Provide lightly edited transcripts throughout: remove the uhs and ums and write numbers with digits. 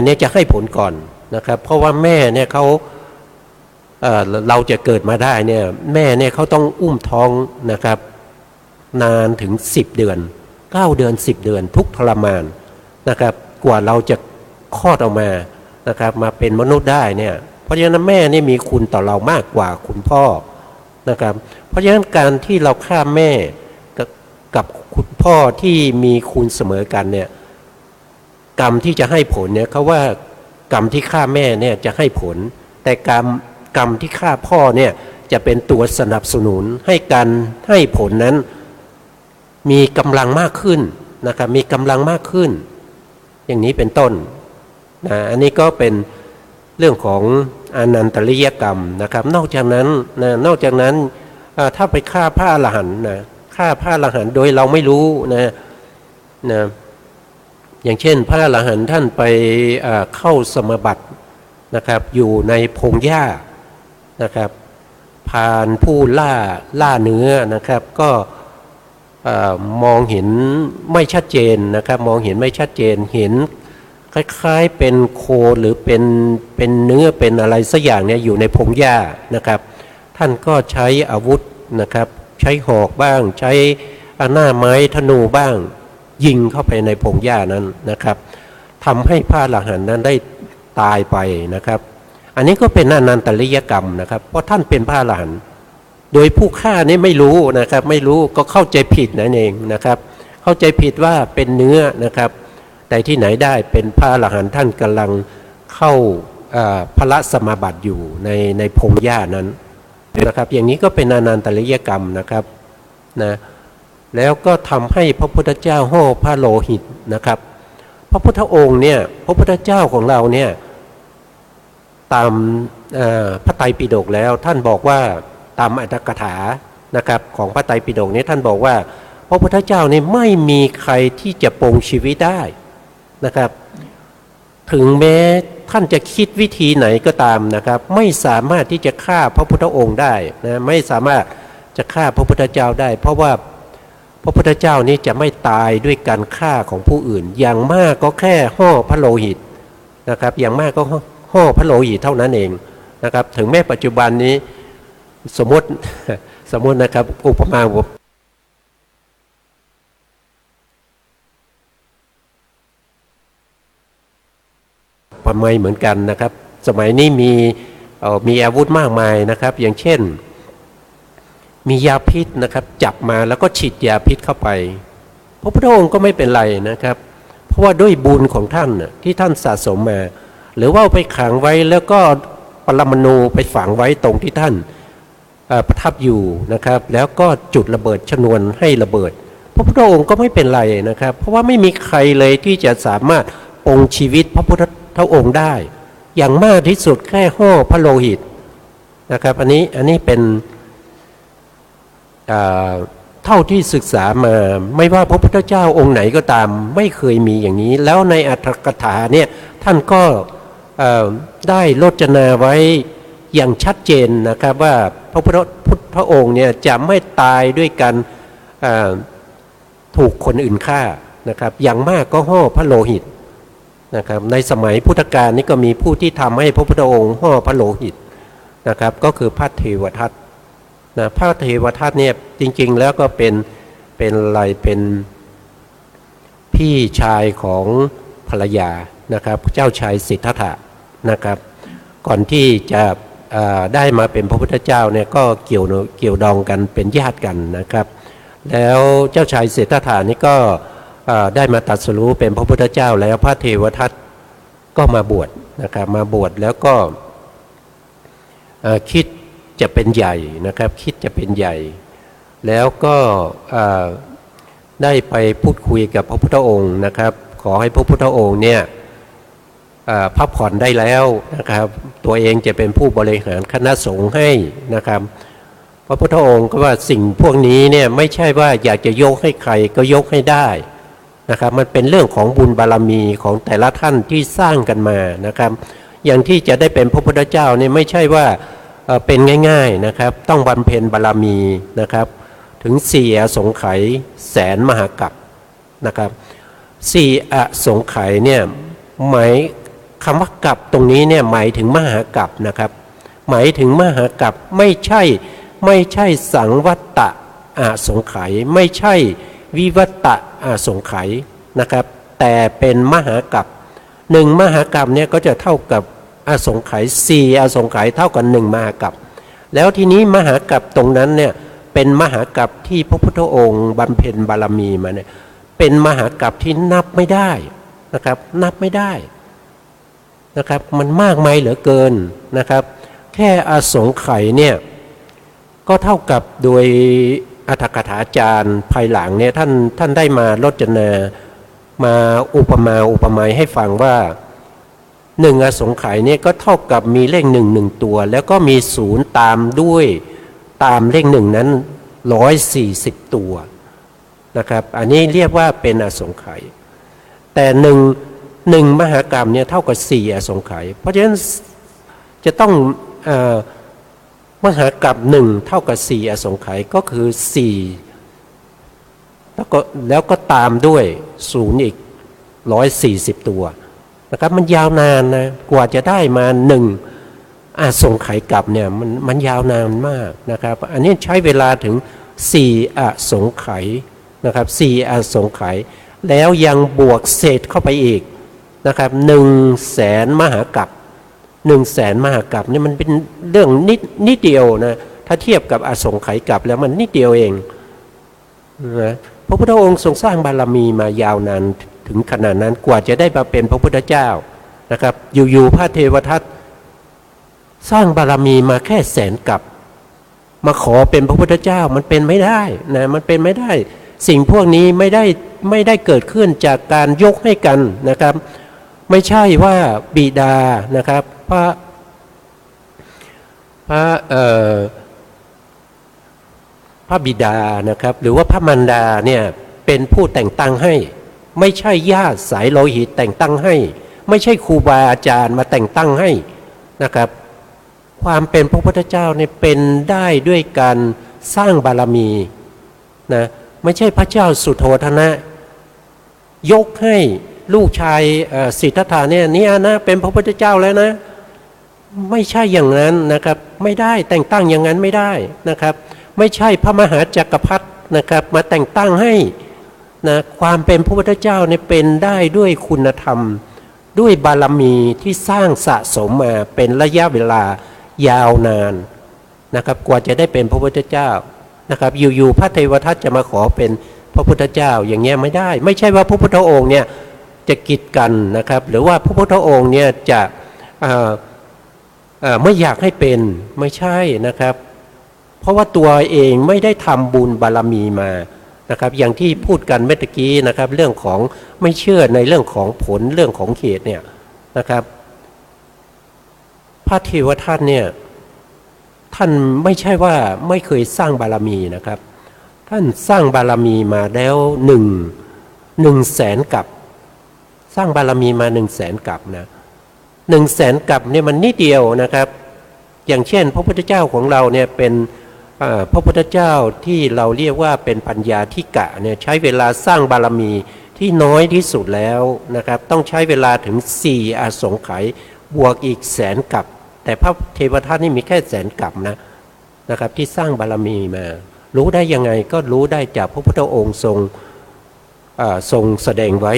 เนี่ยจะให้ผลก่อนนะครับเพราะว่าแม่เนี่ยเราจะเกิดมาได้เนี่ยแม่เนี่ยเขาต้องอุ้มท้องนะครับนานถึง10 เดือน9 เดือน10 เดือนทุกทรมานนะครับกว่าเราจะคลอดออกมานะครับมาเป็นมนุษย์ได้เนี่ยเพราะฉะนั้นแม่นี่มีคุณต่อเรามากกว่าคุณพ่อนะครับเพราะฉะนั้นการที่เราฆ่าแม่กับคุณพ่อที่มีคุณเสมอกันเนี่ยกรรมที่จะให้ผลเนี่ยเขาว่ากรรมที่ฆ่าแม่เนี่ยจะให้ผลแต่กรรมที่ฆ่าพ่อเนี่ยจะเป็นตัวสนับสนุนให้การให้ผลนั้นมีกำลังมากขึ้นนะครับมีกำลังมากขึ้นอย่างนี้เป็นต้นนะอันนี้ก็เป็นเรื่องของอนันตริยกรรมนะครับนอกจากนั้นถ้าไปฆ่าพระอรหันต์นะฆ่าพระอรหันต์โดยเราไม่รู้นะอย่างเช่นพระอรหันต์ท่านไปเข้าสมาบัตินะครับอยู่ในพงหญ้านะครับผ่านผู้ล่าเนื้อนะครับก็มองเห็นไม่ชัดเจนนะครับมองเห็นไม่ชัดเจนเห็นคล้ายๆเป็นโคหรือเป็นเนื้อเป็นอะไรสักอย่างเนี่ยอยู่ในพงหญ้านะครับท่านก็ใช้อาวุธนะครับใช้หอกบ้างใช้หน้าไม้ธนูบ้างยิงเข้าไปในพงหญ้านั้นนะครับทำให้พระอรหันต์นั้นได้ตายไปนะครับอันนี้ก็เป็นอนันตริยกรรมนะครับเพราะท่านเป็นพระอรหันต์โดยผู้ฆ่านี่ไม่รู้นะครับไม่รู้ก็เข้าใจผิดนั่นเองนะครับเข้าใจผิดว่าเป็นเนื้อนะครับแต่ที่ไหนได้เป็นพระอรหันต์ท่านกำลังเข้าพระสมาบัติอยู่ในพงหญ้านั้นนะครับอย่างนี้ก็เป็นอนันตริยกรรมนะครับนะแล้วก็ทำให้พระพุทธเจ้าห่อพระโลหิตนะครับพระพุทธองค์เนี่ยพระพุทธเจ้าของเราเนี่ยตามพระไตรปิฎกแล้วท่านบอกว่าตามอัตถกถานะครับของพระไตรปิฎกนี้ท่านบอกว่าพระพุทธเจ้านี่ไม่มีใครที่จะปรงชีวิตได้นะครับถึงแม้ท่านจะคิดวิธีไหนก็ตามนะครับไม่สามารถที่จะฆ่าพระพุทธองค์ได้นะไม่สามารถจะฆ่าพระพุทธเจ้าได้เพราะว่าพระพุทธเจ้านี้จะไม่ตายด้วยการฆ่าของผู้อื่นอย่างมากก็แค่ห่อพระโลหิตนะครับอย่างมากก็ห่อพระโลหิตเท่านั้นเองนะครับถึงแม้ปัจจุบันนี้สมมตินะครับอุปมาประมาณเหมือนกันนะครับสมัยนี้มีอาวุธมากมายนะครับอย่างเช่นมียาพิษนะครับจับมาแล้วก็ฉีดยาพิษเข้าไปพระพุทธองค์ก็ไม่เป็นไรนะครับเพราะว่าด้วยบุญของท่านที่ท่านสะสมมาหรือว่าไปขังไว้แล้วก็ปรมาณูไปฝังไว้ตรงที่ท่านประทับอยู่นะครับแล้วก็จุดระเบิดชนวนให้ระเบิดพระพุทธองค์ก็ไม่เป็นไรนะครับเพราะว่าไม่มีใครเลยที่จะสามารถปรงชีวิตพระพุทธองค์ได้อย่างมากที่สุดแค่ห่อพระโลหิตนะครับอันนี้เป็นเท่าที่ศึกษามาไม่ว่าพระพุทธเจ้าองค์ไหนก็ตามไม่เคยมีอย่างนี้แล้วในอัตถกถาเนี่ยท่านก็ได้โลจนาไว้อย่างชัดเจนนะครับว่าพระพุทธองค์เนี่ยจะไม่ตายด้วยกันถูกคนอื่นฆ่านะครับอย่างมากก็ห่อพระโลหิตนะครับในสมัยพุทธกาลนี่ก็มีผู้ที่ทำให้พระพุทธองค์ห่อพระโลหิตนะครับก็คือพระเทวทัตนะพระเทวทัตเนี่ยจริงๆแล้วก็เป็นพี่ชายของภรรยานะครับเจ้าชายสิทธัตถะนะครับก่อนที่จะได้มาเป็นพระพุทธเจ้าเนี่ยก็เกี่ยวดองกันเป็นญาติกันนะครับแล้วเจ้าชายสิทธัตถะนี่ก็ได้มาตรัสรู้เป็นพระพุทธเจ้าแล้วพระเทวทัตก็มาบวชนะครับมาบวชแล้วก็คิดจะเป็นใหญ่นะครับคิดจะเป็นใหญ่แล้วก็ได้ไปพูดคุยกับพระพุทธองค์นะครับขอให้พระพุทธองค์เนี่ยพักผ่อนได้แล้วนะครับตัวเองจะเป็นผู้บริหารคณะสงฆ์ให้นะครับพระพุทธองค์ก็ว่าสิ่งพวกนี้เนี่ยไม่ใช่ว่าอยากจะยกให้ใครก็ยกให้ได้นะครับมันเป็นเรื่องของบุญบารมีของแต่ละท่านที่สร้างกันมานะครับอย่างที่จะได้เป็นพระพุทธเจ้าเนี่ยไม่ใช่ว่าเป็นง่ายๆนะครับต้องบำเพ็ญบารมีนะครับถึง4 อสงไขยแสนมหากัปนะครับ4 อสงไขยเนี่ยหมาย คำว่ากัปตรงนี้เนี่ยหมายถึงมหากัปนะครับหมายถึงมหากัปไม่ใช่สังวัตตะอสงไขยไม่ใช่วิวัตตะอสงไขยนะครับแต่เป็นมหากัปหนึ่งมหากัปเนี่ยก็จะเท่ากับอสงไขยสี่อสงไขยเท่ากับหนึ่งมหากัปแล้วทีนี้มหากัปตรงนั้นเนี่ยเป็นมหากัปที่พระพุทธองค์บำเพ็ญบารมีมาเนี่ยเป็นมหากัปที่นับไม่ได้นะครับนับไม่ได้นะครับมันมากมายเหลือเกินนะครับแค่อสงไขยเนี่ยก็เท่ากับโดยอรรถกถาจารย์ภายหลังเนี่ยท่านได้มารจนามาอุปมาให้ฟังว่าหนึ่งอสงไขยเนี่ยก็เท่ากับมีเลขหนึ่งตัวแล้วก็มีศูนย์ตามด้วยตามเลขหนึ่งนั้น140ตัวนะครับอันนี้เรียกว่าเป็นอสงไขยแต่หนึ่งมหากรรมเนี่ยเท่ากับ4อสงไขยเพราะฉะนั้นจะต้องมหากรรมหนึ่งเท่ากับ4อสงไขยก็คือ4แล้วก็ตามด้วยศูนย์อีก140ตัวนะครับมันยาวนานนะกว่าจะได้มา1อสงไขยกลับเนี่ยมันยาวนานมากนะครับอันนี้ใช้เวลาถึง4อสงไขยนะครับ4อสงไขยแล้วยังบวกเศษเข้าไปอีกนะครับ100,000มหากรัป100,000มหากรัปนี่มันเป็นเรื่องนิดเดียวนะถ้าเทียบกับอสงไขยกลับแล้วมันนิดเดียวเองนะพระพุทธองค์ทรงสร้างบารมีมายาวนานถึงขนาดนั้นกว่าจะได้มาเป็นพระพุทธเจ้านะครับอยู่พระเทวทัตสร้างบารมีมาแค่100,000กับมาขอเป็นพระพุทธเจ้ามันเป็นไม่ได้นะมันเป็นไม่ได้สิ่งพวกนี้ไม่ได้เกิดขึ้นจากการยกให้กันนะครับไม่ใช่ว่าบิดานะครับพระบิดานะครับหรือว่าพระมารดาเนี่ยเป็นผู้แต่งตั้งให้ไม่ใช่ญาติสายโลหิตแต่งตั้งให้ไม่ใช่ครูบาอาจารย์มาแต่งตั้งให้นะครับความเป็นพระพุทธเจ้าเนี่ยเป็นได้ด้วยการสร้างบารมีนะไม่ใช่พระเจ้าสุโธทนะยกให้ลูกชายสิทธัตถะเนี่ยนี่นะเป็นพระพุทธเจ้าแล้วนะไม่ใช่อย่างนั้นนะครับไม่ได้แต่งตั้งอย่างนั้นไม่ได้นะครับไม่ใช่พระมหาจักรพรรดินะครับมาแต่งตั้งให้นะความเป็นพระพุทธเจ้าเนี่ยเป็นได้ด้วยคุณธรรมด้วยบารมีที่สร้างสะสมมาเป็นระยะเวลายาวนานนะครับกว่าจะได้เป็นพระพุทธเจ้านะครับอยู่ๆพระเทวทัตจะมาขอเป็นพระพุทธเจ้าอย่างเงี้ยไม่ได้ไม่ใช่ว่าพระพุทธองค์เนี่ยจะกีดกันนะครับหรือว่าพระพุทธองค์เนี่ยจะไม่อยากให้เป็นไม่ใช่นะครับเพราะว่าตัวเองไม่ได้ทำบุญบารมีมานะครับอย่างที่พูดกันเมื่อกี้นะครับเรื่องของไม่เชื่อในเรื่องของผลเรื่องของเหตุเนี่ยนะครับพระเทวทัตเนี่ยท่านไม่ใช่ว่าไม่เคยสร้างบารมีนะครับท่านสร้างบารมีมาแล้ว100,000กับสร้างบารมีมา100,000กับนะ100,000กับเนี่ยมันนิดเดียวนะครับอย่างเช่นพระพุทธเจ้าของเราเนี่ยเป็นพระพุทธเจ้าที่เราเรียกว่าเป็นปัญญาธิกะเนี่ยใช้เวลาสร้างบารมีที่น้อยที่สุดแล้วนะครับต้องใช้เวลาถึง4อสงไขยบวกอีก100,000กับแต่พระเทวทัตนี่มีแค่100,000กับนะครับที่สร้างบารมีมารู้ได้ยังไงก็รู้ได้จากพระพุทธองค์ทรงแสดงไว้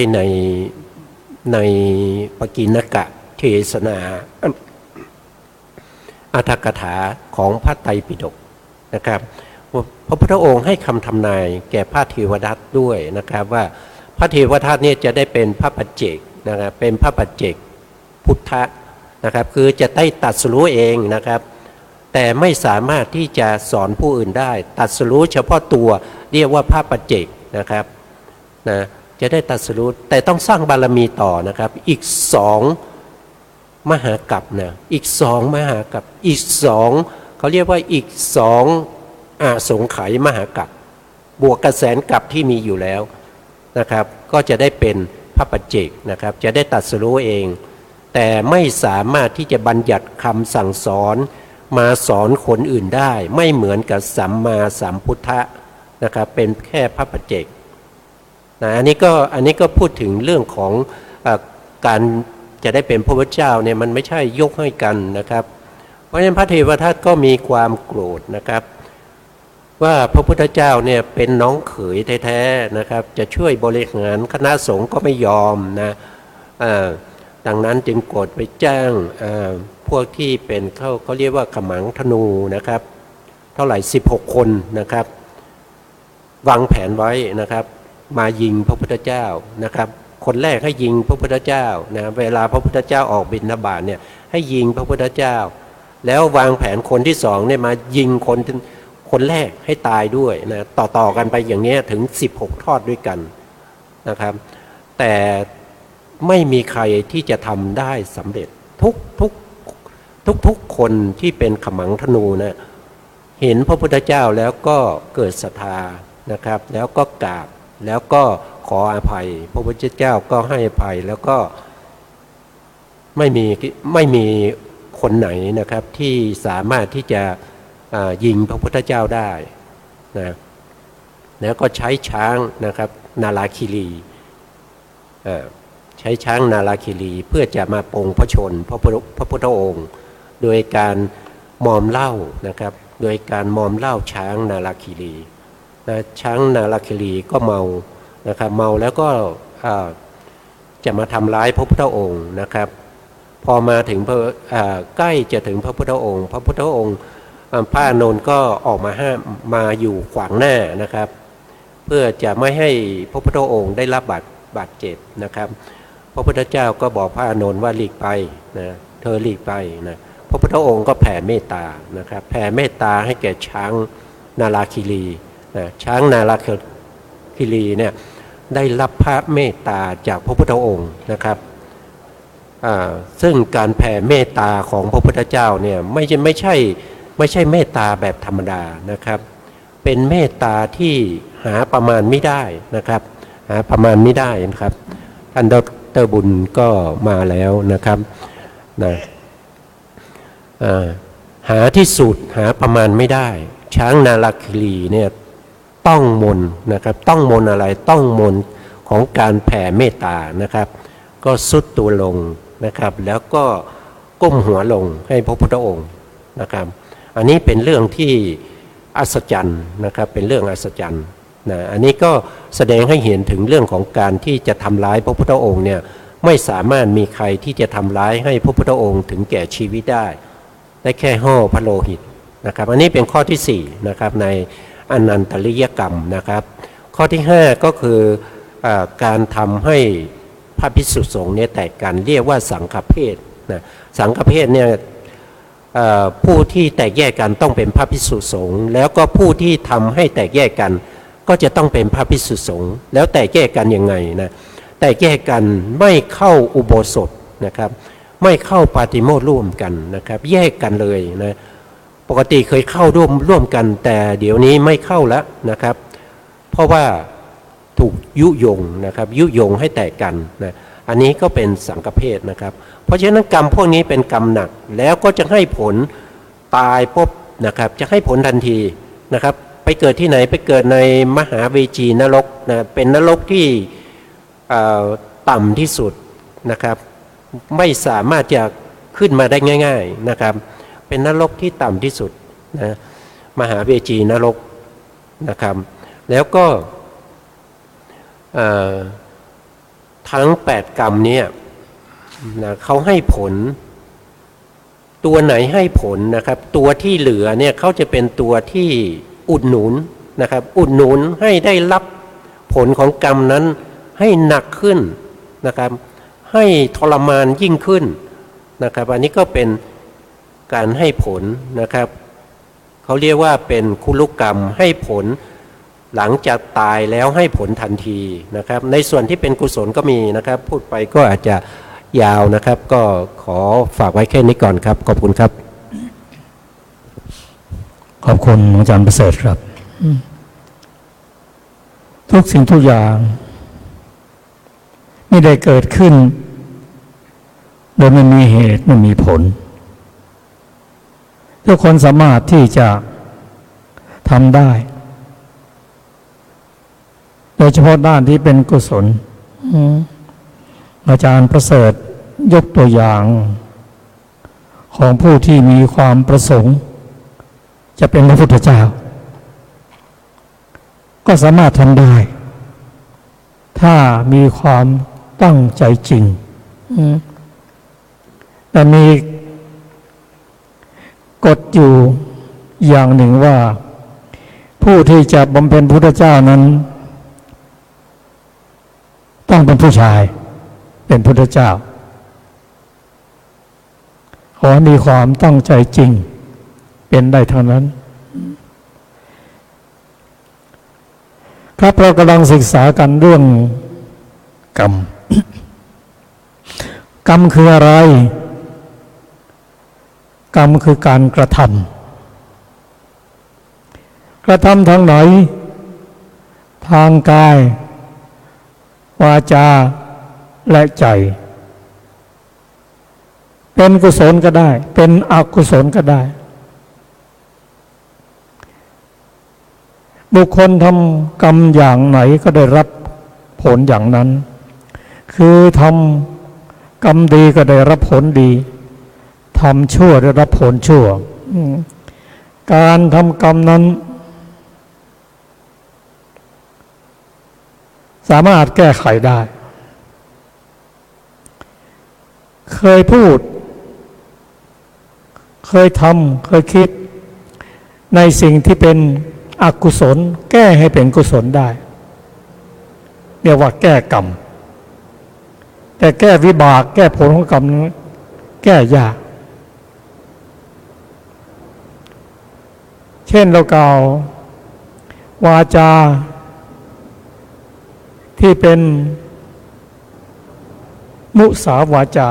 ในปกิณกะเทศนาอรรถกถาของพระไตรปิฎกนะครับพระพุทธองค์ให้คำทำนายแก่พระเทวทัตด้วยนะครับว่าพระเทวทัตเนี่ยจะได้เป็นพระปัจเจกนะครับเป็นพระปัจเจกพุทธะนะครับคือจะได้ตรัสรู้เองนะครับแต่ไม่สามารถที่จะสอนผู้อื่นได้ตรัสรู้เฉพาะตัวเรียกว่าพระปัจเจกนะครับนะจะได้ตรัสรู้แต่ต้องสร้างบารมีต่อนะครับอีก2มหากัปนะอีก2มหากัปอีก2เขาเรียกว่าอีก2อสงไขยมหากัปบวกกับ100,000กัปที่มีอยู่แล้วนะครับก็จะได้เป็นพระปัจเจกนะครับจะได้ตรัสรู้เองแต่ไม่สามารถที่จะบัญญัติคำสั่งสอนมาสอนคนอื่นได้ไม่เหมือนกับสัมมาสัมพุทธะนะครับเป็นแค่พระปัจเจกนะอันนี้ก็พูดถึงเรื่องของการ จะได้เป็นพระพุทธเจ้าเนี่ยมันไม่ใช่ยกให้กันนะครับเพราะฉะนั้นพระเทวทัตก็มีความโกรธนะครับว่าพระพุทธเจ้าเนี่ยเป็นน้องเขยแท้ๆนะครับจะช่วยบริหารคณะสงฆ์ก็ไม่ยอมนะดังนั้นจึงโกรธไปแจ้งพวกที่เป็นเขาเรียกว่าขมังธนูนะครับเท่าไหร่16 คนนะครับวางแผนไว้นะครับมายิงพระพุทธเจ้านะครับคนแรกให้ยิงพระพุทธเจ้านะเวลาพระพุทธเจ้าออกบิณฑบาตเนี่ยให้ยิงพระพุทธเจ้าแล้ววางแผนคนที่สองเนี่ยมายิงคนแรกให้ตายด้วยนะต่อกันไปอย่างนี้ถึง16 ทอดด้วยกันนะครับแต่ไม่มีใครที่จะทำได้สำเร็จทุกคนที่เป็นขมังธนูนะเห็นพระพุทธเจ้าแล้วก็เกิดศรัทธานะครับแล้วก็กราบแล้วก็ขออภัยพระพุทธเจ้าก็ให้อภัยแล้วก็ไม่มีคนไหนนะครับที่สามารถที่จะยิงพระพุทธเจ้าได้นะแล้วก็ใช้ช้างนะครับนาราคิรีใช้ช้างนาราคิรีเพื่อจะมาปรงพระชนพระพุทธองค์โดยการมอมเหล้านะครับโดยการมอมเหล้าช้างนาราคิรีนะช้างนาราคิรีก็เมานะครับเมาแล้วก็จะมาทำร้ายพระพุทธองค์นะครับพอมาถึงใกล้จะถึงพระพุทธองค์พระพุทธองค์พระอานนท์ก็ออกมาห้ามมาอยู่ขวางหน้านะครับเพื่อจะไม่ให้พระพุทธองค์ได้รับบาดเจ็บนะครับพระพุทธเจ้าก็บอกพระอานนท์ว่าหลีกไปนะเธอหลีกไปนะพระพุทธองค์ก็แผ่เมตตานะครับแผ่เมตตาให้แก่ช้างนาราคิรีนะช้างนาราคิรีเนี่ยได้รับพระเมตตาจากพระพุทธองค์นะครับซึ่งการแผ่เมตตาของพระพุทธเจ้าเนี่ยไม่ใช่เมตตาแบบธรรมดานะครับเป็นเมตตาที่หาประมาณไม่ได้นะครับหาประมาณไม่ได้นะครับท่านดร.บุญก็มาแล้วนะครับนะหาที่สุดหาประมาณไม่ได้ช้างนาราคิรีเนี่ยต้องมนนะครับต้องมนอะไรต้องมนของการแผ่เมตตานะครับก็สุดตัวลงนะครับแล้วก็ก้มหัวลงให้พระพุทธองค์นะครับอันนี้เป็นเรื่องที่อัศจรรย์นะครับเป็นเรื่องอัศจรรย์นะอันนี้ก็แสดงให้เห็นถึงเรื่องของการที่จะทำร้ายพระพุทธองค์เนี่ยไม่สามารถมีใครที่จะทำร้ายให้พระพุทธองค์ถึงแก่ชีวิตได้แค่ห่อพระโลหิตนะครับอันนี้เป็นข้อที่4นะครับในอนันตริยกรรมนะครับข้อที่5ก็คือการทำให้พระภิกษุสงฆ์เนี่ยแตกกันเรียกว่าสังฆเพศนะสังฆเพศเนี่ยผู้ที่แตกแยกกันต้องเป็นพระภิกษุสงฆ์แล้วก็ผู้ที่ทำให้แตกแยกกันก็จะต้องเป็นพระภิกษุสงฆ์แล้วแตกแยกกันยังไงนะแตกแยกกันไม่เข้าอุโบสถนะครับไม่เข้าปาติโมกข์ร่วมกันนะครับแยกกันเลยนะปกติเคยเข้าร่วมกันแต่เดี๋ยวนี้ไม่เข้าแล้วนะครับเพราะว่าถูกยุยงนะครับยุยงให้แตกกันนะอันนี้ก็เป็นสังฆเพศนะครับเพราะฉะนั้นกรรมพวกนี้เป็นกรรมหนักแล้วก็จะให้ผลตายปุ๊บนะครับจะให้ผลทันทีนะครับไปเกิดที่ไหนไปเกิดในมหาเวจีนรกนะเป็นนรกที่ต่ำที่สุดนะครับไม่สามารถจะขึ้นมาได้ง่ายๆนะครับเป็นนรกที่ต่ำที่สุดนะมหาเวจีนรกนะครับแล้วก็ทั้ง8กรรมนี้นะเขาให้ผลตัวไหนให้ผลนะครับตัวที่เหลือเนี่ยเขาจะเป็นตัวที่อุดหนุนนะครับอุดหนุนให้ได้รับผลของกรรมนั้นให้หนักขึ้นนะครับให้ทรมานยิ่งขึ้นนะครับอันนี้ก็เป็นการให้ผลนะครับเขาเรียกว่าเป็นคุลุกรรมให้ผลหลังจากตายแล้วให้ผลทันทีนะครับในส่วนที่เป็นกุศลก็มีนะครับพูดไปก็อาจจะยาวนะครับก็ขอฝากไว้แค่นี้ก่อนครับขอบคุณครับขอบคุณอาจารย์ประเสริฐครับทุกสิ่งทุกอย่างไม่ได้เกิดขึ้นโดยไม่มีเหตุไม่มีผลทุกคนสามารถที่จะทำได้โดยเฉพาะด้านที่เป็นกุศลอาจารย์ประเสริฐ ยกตัวอย่างของผู้ที่มีความประสงค์จะเป็นพระพุทธเจ้าก็สามารถทำได้ถ้ามีความตั้งใจจริงแต่มีกฎอยู่อย่างหนึ่งว่าผู้ที่จะบำเพ็ญพุทธเจ้านั้นต้องเป็นผู้ชายเป็นพุทธเจ้าขอให้มีความตั้งใจจริงเป็นได้เท่านั้นครับเรากำลังศึกษากันเรื่องกรรม กรรมคืออะไรกรรมคือการกระทำทางไหนทางกายวาจาและใจเป็นกุศลก็ได้เป็นอกุศลก็ได้บุคคลทำกรรมอย่างไหนก็ได้รับผลอย่างนั้นคือทำกรรมดีก็ได้รับผลดีทำชั่วได้รับผลชั่วการทำกรรมนั้นสามารถแก้ไขได้เคยพูดเคยทำเคยคิดในสิ่งที่เป็นอกุศลแก้ให้เป็นกุศลได้เรียกว่าแก้กรรมแต่แก้วิบากแก้ผลของกรรมนั้นแก้ยากเช่นเรากล่าววาจาที่เป็นมุสาวาจา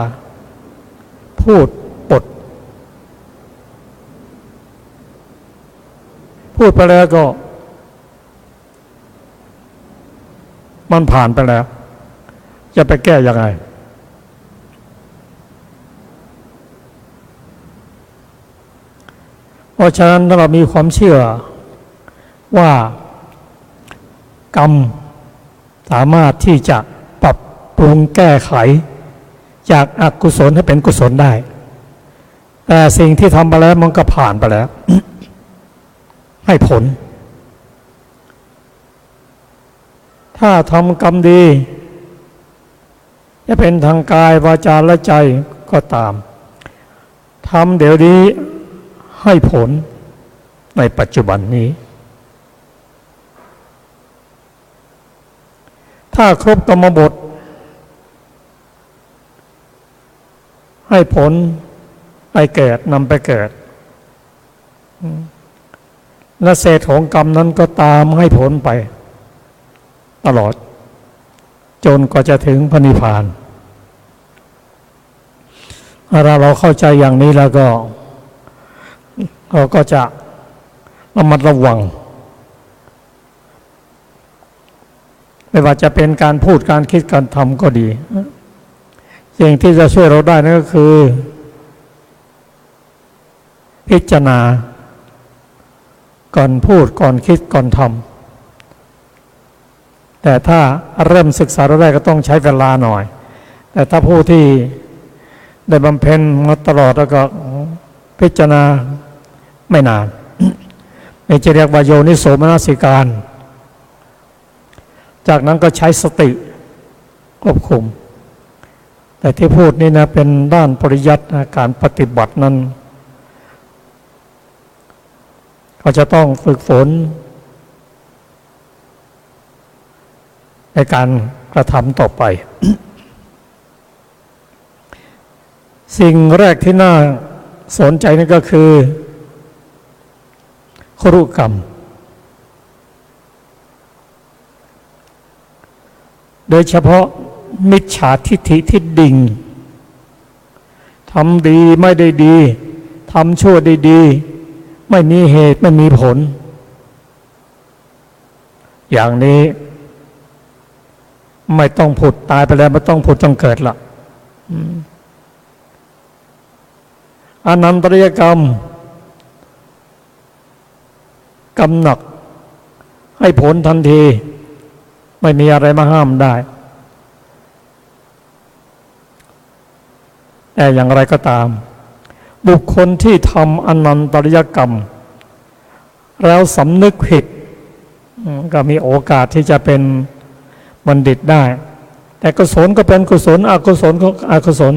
พูดปดพูดไปแล้วก็มันผ่านไปแล้วจะไปแก้ยังไงเพราะฉะนั้นถ้าเรามีความเชื่อว่ากรรมสามารถที่จะปรับปรุงแก้ไขจากอกุศลให้เป็นกุศลได้แต่สิ่งที่ทำไปแล้วมันก็ผ่านไปแล้ว ให้ผลถ้าทำกรรมดีจะเป็นทางกายวาจาและใจก็ตามทำเดี๋ยวนี้ให้ผลในปัจจุบันนี้ถ้าครบกรรมบทให้ผลไปเกิดนำไปเกิดและเศษของกรรมนั้นก็ตามให้ผลไปตลอดจนกว่าจะถึงพระนิพพานถ้าเราเข้าใจอย่างนี้แล้วก็เราก็จะระมัดระวังไม่ว่าจะเป็นการพูดการคิดการทำก็ดีสิ่งที่จะช่วยเราได้นั่นก็คือพิจารณาก่อนพูดก่อนคิดก่อนทำแต่ถ้าเริ่มศึกษาเราได้ก็ต้องใช้เวลาหน่อยแต่ถ้าผู้ที่ได้บำเพ็ญมาตลอดแล้วก็พิจารณาไม่นานนี่จะเรียกว่าโยนิโสมนสิการจากนั้นก็ใช้สติควบคุมแต่ที่พูดนี่นะเป็นด้านปริยัติการปฏิบัตินั้นก็จะต้องฝึกฝนในการกระทำต่อไป สิ่งแรกที่น่าสนใจนั่นก็คือครุกรรมโดยเฉพาะมิจฉาทิฏฐิที่ดิ่งทำดีไม่ได้ดีทำชั่วได้ดีไม่มีเหตุไม่มีผลอย่างนี้ไม่ต้องผุดตายไปแล้วไม่ต้องผุดต้องเกิดละอนันตริยกรรมกำหนักให้ผลทันทีไม่มีอะไรมาห้ามได้ แต่อย่างไรก็ตามบุคคลที่ทำอนันตริยกรรมแล้วสำนึกผิดก็มีโอกาสที่จะเป็นบัณฑิตได้แต่กุศลก็เป็นกุศลอกุศลก็อกุศล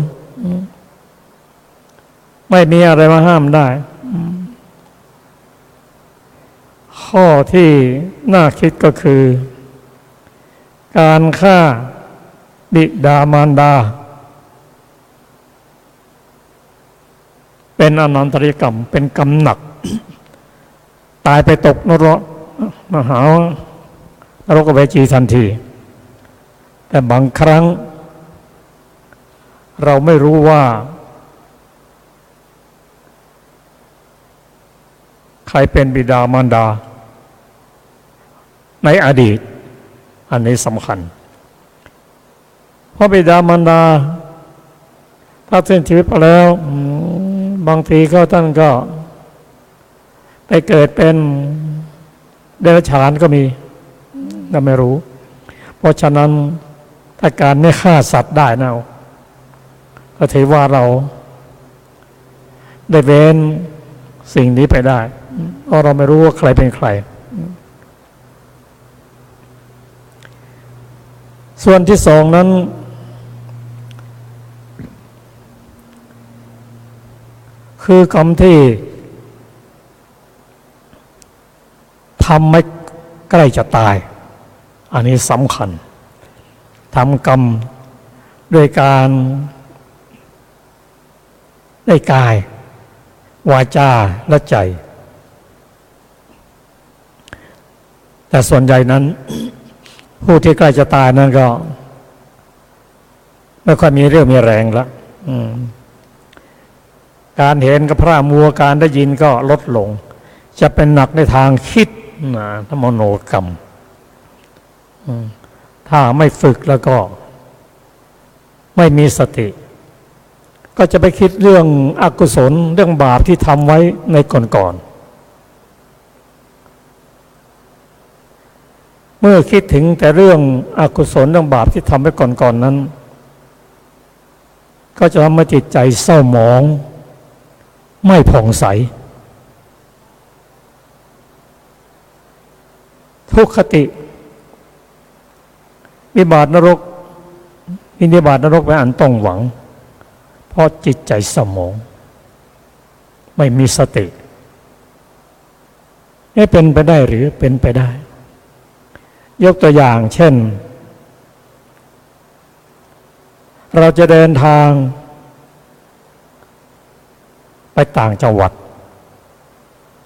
ไม่มีอะไรมาห้ามได้ข้อที่น่าคิดก็คือการฆ่าบิดามารดาเป็นอนันตริยกรรมเป็นกรรมหนักตายไปตกนรกมหานรกเวจีทันทีแต่บางครั้งเราไม่รู้ว่าใครเป็นบิดามารดาในอดีตอันนี้สำคัญเพราะบิดามารดาถ้าสิ้นชีวิตไปแล้วบางทีก็ท่านก็ไปเกิดเป็นเดรัจฉานก็มีเราไม่รู้เพราะฉะนั้นถ้าการไม่ฆ่าสัตว์ได้นะก็ถือว่าเราได้เว้นสิ่งนี้ไปได้เพราะเราไม่รู้ว่าใครเป็นใครส่วนที่สองนั้นคือกรรมที่ทำไม่ใกล้จะตายอันนี้สำคัญทำกรรมด้วยการได้กายวาจาและใจแต่ส่วนใหญ่นั้นผู้ที่ใกล้จะตายนั้นก็ไม่ค่อยมีเรื่องมีแรงแล้วการเห็นกับพระมัวการได้ยินก็ลดลงจะเป็นหนักในทางคิดธรรมโนกรรมถ้าไม่ฝึกแล้วก็ไม่มีสติก็จะไปคิดเรื่องอกุศลเรื่องบาปที่ทำไว้ในก่อนเมื่อคิดถึงแต่เรื่องอกุศลเรื่องบาปที่ทำไว้ก่อนนั้นก็จะทำให้จิตใจเศร้าหมองไม่ผ่องใสทุกขติวิบากนรกวินิบาตนรกเป็นอันต้องหวังเพราะจิตใจเศร้าหมองไม่มีสติเป็นไปได้หรือเป็นไปได้ยกตัวอย่างเช่นเราจะเดินทางไปต่างจังหวัด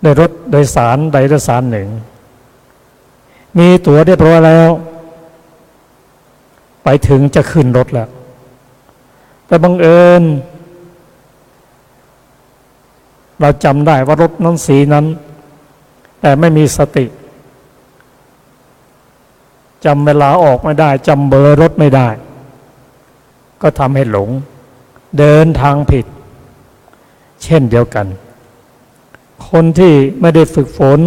โดยรถโดยสารใดโดยสารหนึ่งมีตั๋วเรียบร้อยแล้วไปถึงจะขึ้นรถแล้วแต่บังเอิญเราจำได้ว่ารถนั้นสีนั้นแต่ไม่มีสติจำเวลาออกไม่ได้จำเบอร์รถไม่ได้ก็ทำให้หลงเดินทางผิดเช่นเดียวกันคนที่ไม่ได้ฝึกฝน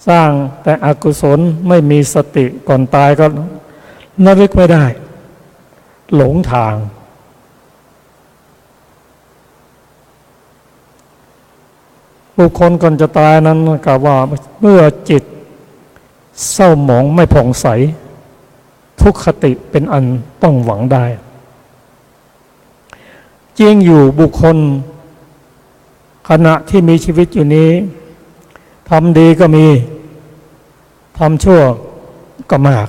สร้างแต่อกุศลไม่มีสติก่อนตายก็ระลึกไม่ได้หลงทางบุคคลก่อนจะตายนั้นกล่าวว่าเมื่อจิตเศร้าหมองไม่ผ่องใสทุกขติเป็นอันต้องหวังได้จริงอยู่บุคคลขณะที่มีชีวิตอยู่นี้ทำดีก็มีทำชั่วก็มาก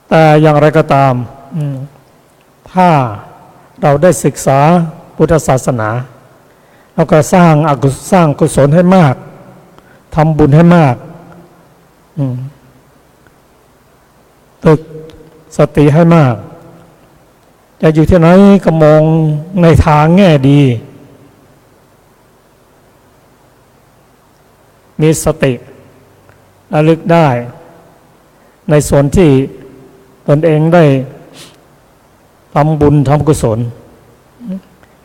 แต่อย่างไรก็ตามถ้าเราได้ศึกษาพุทธศาสนาแล้วก็สร้างกุศลให้มากทำบุญให้มากฝึกสติให้มากจะอยู่ที่ไหนก็มองในทางแง่ดีมีสติระลึกได้ในส่วนที่ตนเองได้ทำบุญทำกุศล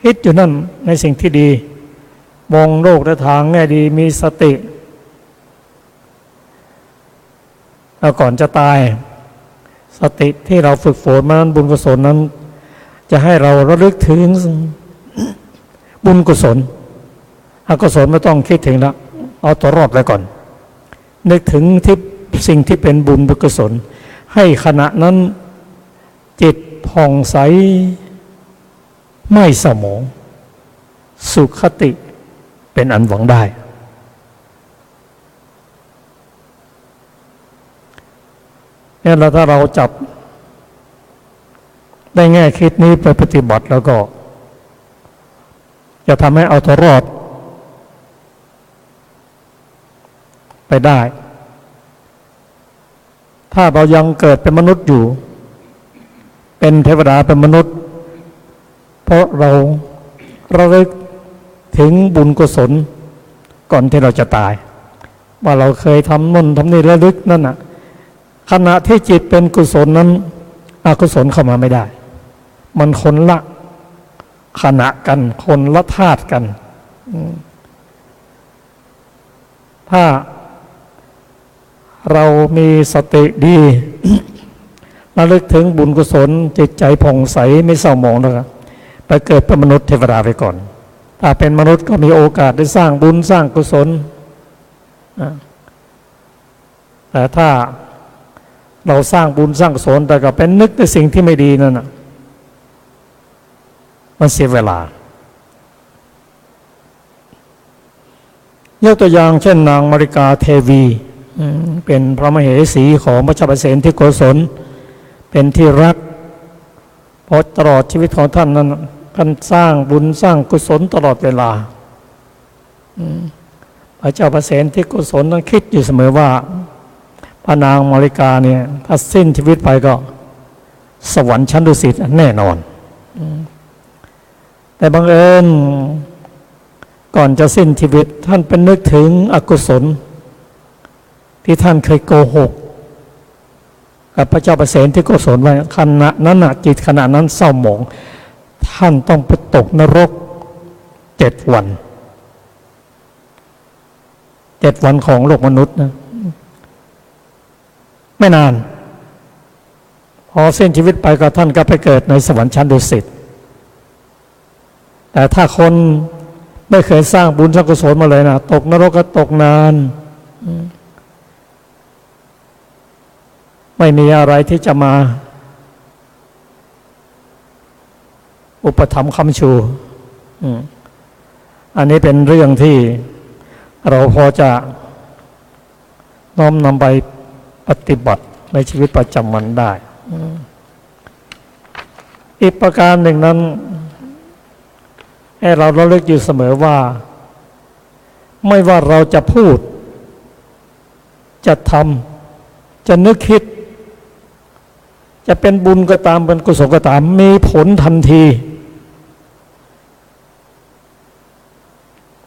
คิดอยู่นั่นในสิ่งที่ดีมองโลกในทางแง่ดีมีสติแล้วก่อนจะตาย สติที่เราฝึกฝนมานั้นบุญกุศลนั้นจะให้เราระลึกถึงบุญกุศลอกุศลไม่ต้องคิดถึงแล้วเอาตัวรอดไว้ก่อนนึกถึงที่สิ่งที่เป็นบุญกุศลให้ขณะนั้นจิตผ่องใสไม่เศร้าหมองสุขติเป็นอันหวังได้เนี่ยถ้าเราจับได้แง่คิดนี้ไปปฏิบัติแล้วก็จะทำให้เอาตัวรอดไปได้ถ้าเรายังเกิดเป็นมนุษย์อยู่เป็นเทวดาเป็นมนุษย์เพราะเราระลึกถึงบุญกุศลก่อนที่เราจะตายว่าเราเคยทำนู่นทำนี่ระลึกนั่นน่ะขณะที่จิตเป็นกุศลนั้นอกุศลเข้ามาไม่ได้มันคนละขณะกันคนละธาตุกันถ้าเรามีสติดี ระลึกถึงบุญกุศลจิตใจผ่องใสไม่เศร้าหมองนะครับไปเกิดเป็นมนุษย์เทวดาไปก่อนถ้าเป็นมนุษย์ก็มีโอกาสได้สร้างบุญสร้างกุศลแต่ถ้าเราสร้างบุญสร้างกุศลแต่ก็เป็นนึกในสิ่งที่ไม่ดีนั่นน่ะมันเสียเวลายกตัวอย่างเช่นนางมาริกาเทวีเป็นพระมเหสีของพระเจ้าประเสนที่โกศลเป็นที่รักเพราะตลอดชีวิตของท่านนั้นท่านสร้างบุญสร้างกุศลตลอดเวลาพระเจ้าประเสนที่โกศลนั้นคิดอยู่เสมอว่าพระนางมาริกาเนี่ยถ้าสิ้นชีวิตไปก็สวรรค์ชั้นดุสิตแน่นอนแต่บังเอิญก่อนจะสิ้นชีวิตท่านเป็นนึกถึงอกุศลที่ท่านเคยโกหกกับพระเจ้าประเสนที่โกศลไว้ขณะนั้นจิตขณะนั้นเศร้าหมองท่านต้องไปตกนรก7 วัน7 วันของโลกมนุษย์นะไม่นานพอสิ้นชีวิตไปก็ท่านก็ไปเกิดในสวรรค์ชั้นดุสิตแต่ถ้าคนไม่เคยสร้างบุญสร้างกุศลมาเลยนะตกนรกก็ตกนานไม่มีอะไรที่จะมาอุปถัมภ์ค้ำชูอันนี้เป็นเรื่องที่เราพอจะน้อมนำไปปฏิบัติในชีวิตประจำวันได้อีกประการหนึ่งนั้นให้เราระลึกอยู่เสมอว่าไม่ว่าเราจะพูดจะทำจะนึกคิดจะเป็นบุญก็ตามเป็นกุศลก็ตามมีผลทันที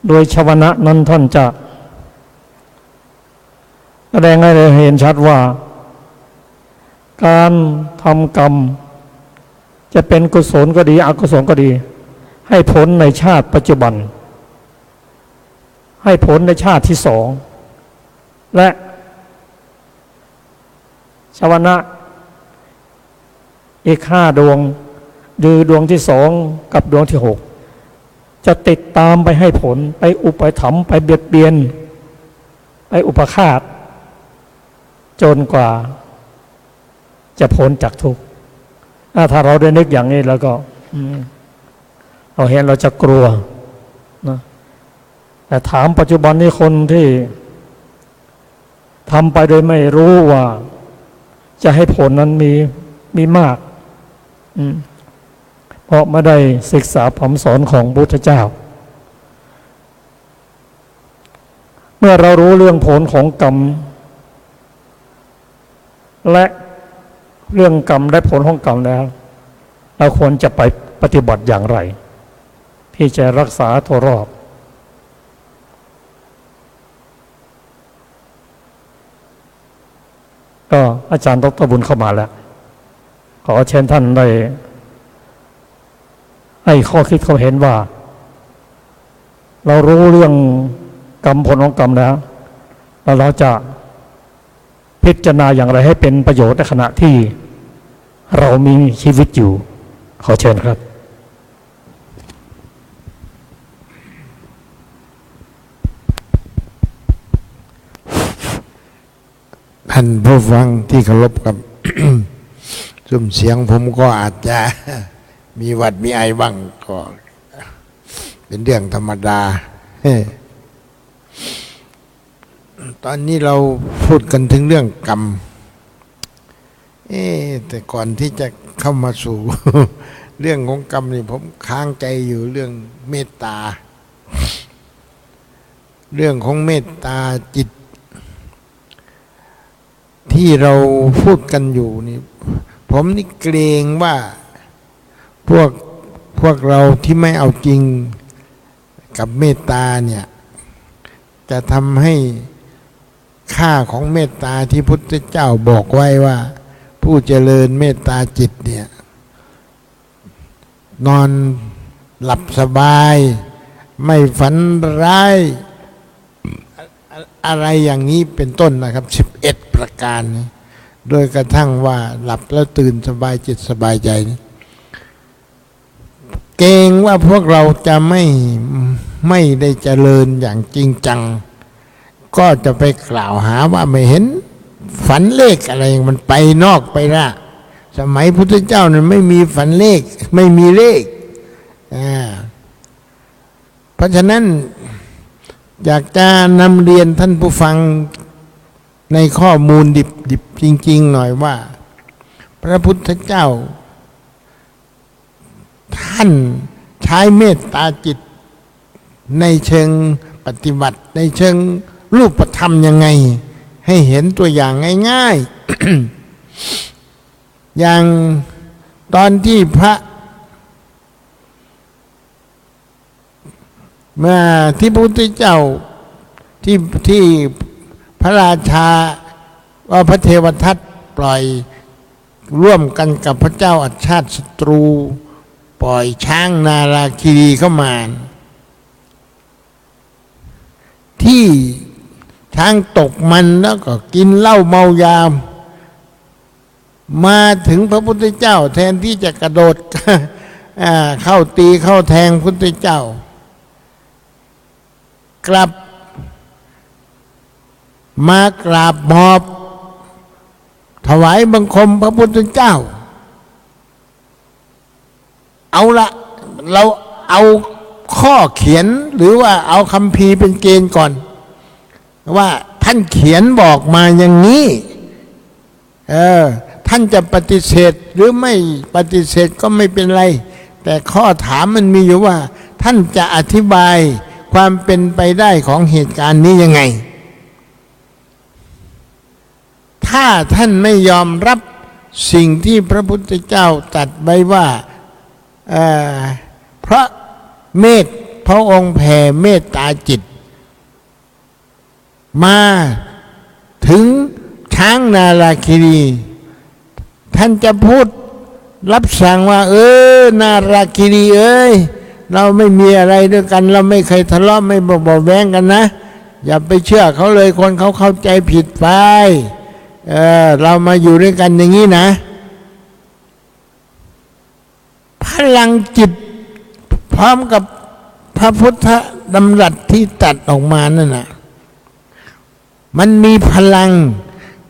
โดยชวนะนั้นท่านจะแสดงให้เราเห็นชัดว่าการทำกรรมจะเป็นกุศลก็ดีอกุศลก็ดีให้ผลในชาติปัจจุบันให้ผลในชาติที่2และชวนะอีก5 ดวงคือดวงที่2กับดวงที่6จะติดตามไปให้ผลไปอุปถัมภ์ไปเบียดเบียนไปอุปฆาตจนกว่าจะพ้นจากทุกข์ถ้าเราได้นึกอย่างนี้แล้วก็เราเห็นเราจะกลัวนะแต่ถามปัจจุบันนี้คนที่ทำไปโดยไม่รู้ว่าจะให้ผลนั้นมีมากเพราะไม่ได้ศึกษาคำสอนของพุทธเจ้าเมื่อเรารู้เรื่องผลของกรรมและเรื่องกรรมและผลของกรรมแล้วเราควรจะไปปฏิบัติอย่างไรที่จะรักษาตัวรอดก็อาจารย์ดร.บุญเข้ามาแล้วขอเชิญท่านได้ให้ข้อคิดเขาเห็นว่าเรารู้เรื่องกรรมผลของกรรมแล้วเราจะพิจารณาอย่างไรให้เป็นประโยชน์ในขณะที่ เรามีชีวิตอยู่ ขอเชิญครับ ท่านผู้ฟังที่เคารพครับ ซุ่มเสียงผมก็อาจจะ มีหวัดมีไอบ้างก็เป็นเรื่องธรรมดา ตอนนี้เราพูดกันถึงเรื่องกรรมแต่ก่อนที่จะเข้ามาสู่ เรื่องของกรรมนี่ผมค้างใจอยู่เรื่องเมตตา เรื่องของเมตตาจิต ที่เราพูดกันอยู่นี่ผมนี่เกรงว่าพวกเราที่ไม่เอาจริงกับเมตตาเนี่ยจะทำให้ค่าของเมตตาที่พุทธเจ้าบอกไว้ว่าผู้เจริญเมตตาจิตเนี่ยนอนหลับสบายไม่ฝันร้ายอะไรอย่างนี้เป็นต้นนะครับ11ประการนี้โดยกระทั่งว่าหลับแล้วตื่นสบายจิตสบายใจนี่เกรงว่าพวกเราจะไม่ได้เจริญอย่างจริงจังก็จะไปกล่าวหาว่าไม่เห็นฝันเลขอะไรมันไปนอกไปละสมัยพุทธเจ้านั้นไม่มีฝันเลขไม่มีเลขเพราะฉะนั้นอยากจะนำเรียนท่านผู้ฟังในข้อมูลดิบจริงๆหน่อยว่าพระพุทธเจ้าท่านใช้เมตตาจิตในเชิงปฏิบัติในเชิงรูปธรรมยังไงให้เห็นตัวอย่างง่ายๆ อย่างตอนที่พระเมื่อที่พระพุทธเจ้าที่พระราชาว่าพระเทวทัตปล่อยร่วมกันกับพระเจ้าอัจฉาศัตรูปล่อยช้างนาราคีรีเข้ามาที่ช้างตกมันแล้วก็กินเหล้าเมายามมาถึงพระพุทธเจ้าแทนที่จะกระโดด เข้าตีเข้าแทงพระพุทธเจ้ากลับมากราบหมอบถวายบังคมพระพุทธเจ้าเอาละเราเอาข้อเขียนหรือว่าเอาคัมภีร์เป็นเกณฑ์ก่อนว่าท่านเขียนบอกมาอย่างนี้ท่านจะปฏิเสธหรือไม่ปฏิเสธก็ไม่เป็นไรแต่ข้อถามมันมีอยู่ว่าท่านจะอธิบายความเป็นไปได้ของเหตุการณ์นี้ยังไงถ้าท่านไม่ยอมรับสิ่งที่พระพุทธเจ้าตรัสไว้ว่าเพราะพระองค์แผ่เมตตาจิตมาถึงช้างนาราคีรีท่านจะพูดรับสั่งว่านาราคีรีเอ้ยเราไม่มีอะไรด้วยกันเราไม่เคยทะเลาะไม่บอกแว้งกันนะอย่าไปเชื่อเขาเลยคนเขาเข้าใจผิดไปเรามาอยู่ด้วยกันอย่างนี้นะพลังจิตพร้อมกับพระพุทธดำรัสที่ตัดออกมานั่นน่ะมันมีพลัง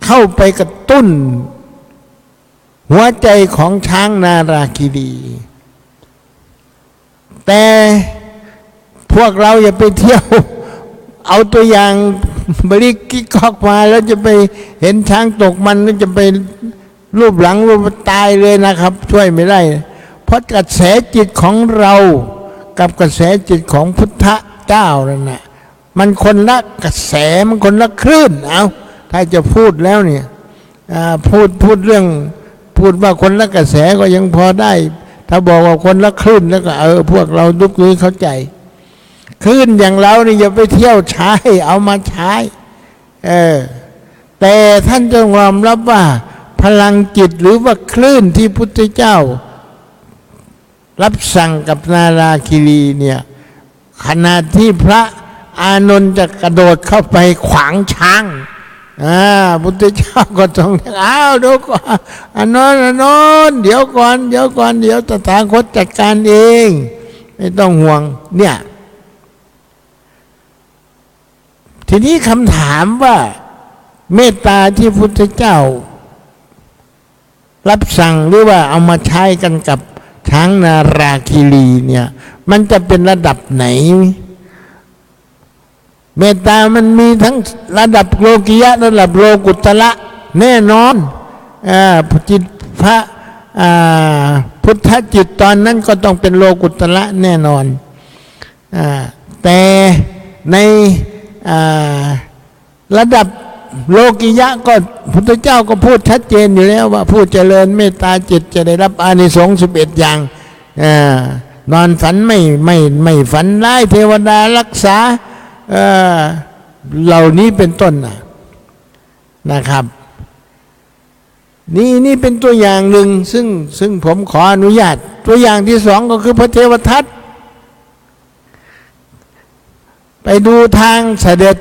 เข้าไปกระตุ้นหัวใจของช้างนาราคีรีแต่พวกเราอย่าไปเที่ยวเอาตัวอย่างบริกิกอกมาแล้วจะไปเห็นช้างตกมันแล้วจะไปรูปหลังรูปตายเลยนะครับช่วยไม่ได้เพราะกระแสจิตของเรากับกระแสจิตของพุทธเจ้านั่นนะมันคนละกระแสมันคนละคลื่นเอาถ้าจะพูดแล้วเนี่ยพูดเรื่องพูดว่าคนละกระแสก็ยังพอได้ถ้าบอกว่าคนละคลื่นแล้วก็พวกเราทุกนี้เข้าใจคลื่นอย่างเรานี่อย่าไปเที่ยวใช้เอามาใช้แต่ท่านจงยอมรับว่าพลังจิตหรือว่าคลื่นที่พุทธเจ้ารับสั่งกับนาราคีรีเนี่ยขณะที่พระอานนท์จะกระโดดเข้าไปขวางช้าง พุทธเจ้าก็ต้องอ้าวดูก่อนอันโน้นเดี๋ยวก่อนเดี๋ยวตถาคตจัดการเองไม่ต้องห่วงเนี่ยทีนี้คำถามว่าเมตตาที่พุทธเจ้ารับสั่งหรือว่าเอามาใช้กันกับช้างนาราคีรีเนี่ยมันจะเป็นระดับไหนเมตตามันมีทั้งระดับโลกิยะระดับโลกุตระแน่นอนจิตพระพุทธจิตตอนนั้นก็ต้องเป็นโลกุตระแน่นอนแต่ในระดับโลกิยะก็พุทธเจ้าก็พูดชัดเจนอยู่แล้วว่าผู้เจริญเมตตาจิตจะได้รับอานิสงส์11อย่างนอนฝันไม่ฝันร้ายเทวดารักษาเหล่านี้เป็นต้นนะครับนี่เป็นตัวอย่างหนึ่งซึ่งผมขออนุญาตตัวอย่างที่สองก็คือพระเทวทัตไปดูทางเสด็จ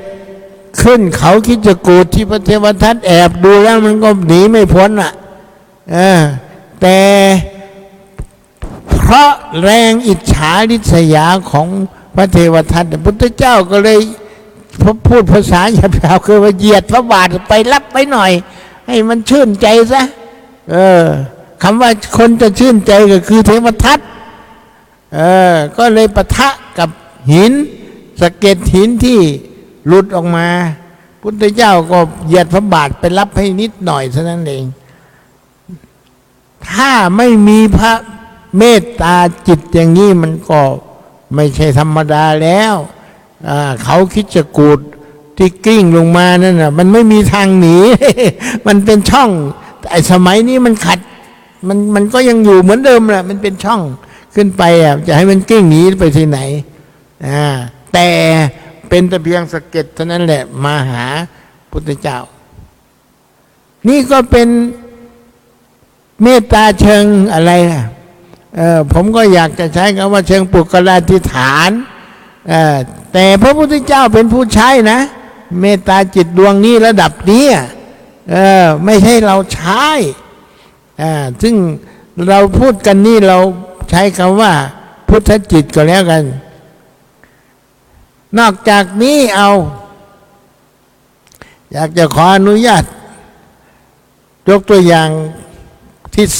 ขึ้นเขาคิจกูฏที่พระเทวทัตแอบดูแล้วมันก็หนีไม่พ้นแต่เพราะแรงอิจฉาริษยาของพระเทวทัตพระพุทธเจ้าก็เลยพูดภาษาหยาบๆคือว่าเหยียดพระบาทไปรับไปหน่อยให้มันชื่นใจซะคำว่าคนจะชื่นใจก็คือเทวทัตก็เลยปะทะกับหินสะเก็ดหินที่หลุดออกมาพุทธเจ้าก็เหยียดพระบาทไปรับให้นิดหน่อยเท่านั้นเองถ้าไม่มีพระเมตตาจิตอย่างนี้มันก็ไม่ใช่ธรรมดาแล้วเขาคิดจะกูดที่กลิ้งลงมานั่นน่ะมันไม่มีทางหนี มันเป็นช่องแต่สมัยนี้มันขัดมันก็ยังอยู่เหมือนเดิมแหละมันเป็นช่องขึ้นไปจะให้มันกลิ้งหนีไปที่ไหนแต่เป็นแต่เพียงสะเก็ดเท่านั้นแหละมาหาพุทธเจ้านี่ก็เป็นเมตตาเชิงอะไรผมก็อยากจะใช้คำว่าเชิงปุกลาธิฐานแต่พระพุทธเจ้าเป็นผู้ใช้นะเมตตาจิตดวงนี้ระดับนี้ไม่ใช่เราใช้ซึ่งเราพูดกันนี่เราใช้คำว่าพุทธจิตก็แล้วกันนอกจากนี้อยากจะขออนุญาตยกตัวอย่างที่3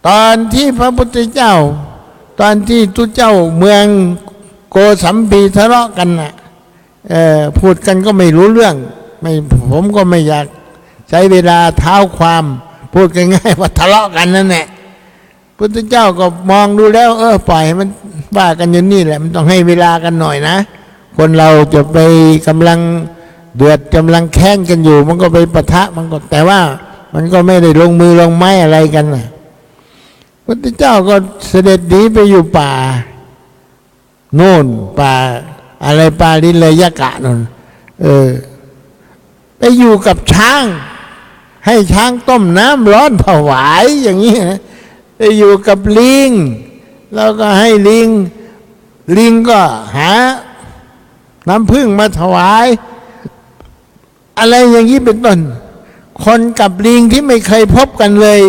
ตอนที่พระพุทธเจ้าตอนที่ทุเจ้าเมืองโกสัมพีทะเลาะกันพูดกันก็ไม่รู้เรื่องผมก็ไม่อยากใช้เวลาเท้าความพูดง่ายๆว่าทะเลาะกันนั่นแหละพุทธเจ้าก็มองดูแล้วปล่อยมันว่ากันอย่างนี้แหละมันต้องให้เวลากันหน่อยนะคนเราจะไปกำลังเดือดกำลังแค้นกันอยู่มันก็ไปปะทะมันก็แต่ว่ามันก็ไม่ได้ลงมือลงไม้อะไรกันนะพุทธเจ้าก็เสด็จหนีไปอยู่ป่าโน่นป่าอะไรป่าลิเลยยะกะนนไปอยู่กับช้างให้ช้างต้มน้ำร้อนถวายอย่างนี้นะไปอยู่กับลิงแล้วก็ให้ลิงก็หาน้ำผึ้งมาถวายอะไรอย่างนี้เป็นต้นคนกับลิงที่ไม่เคยพบกันเลย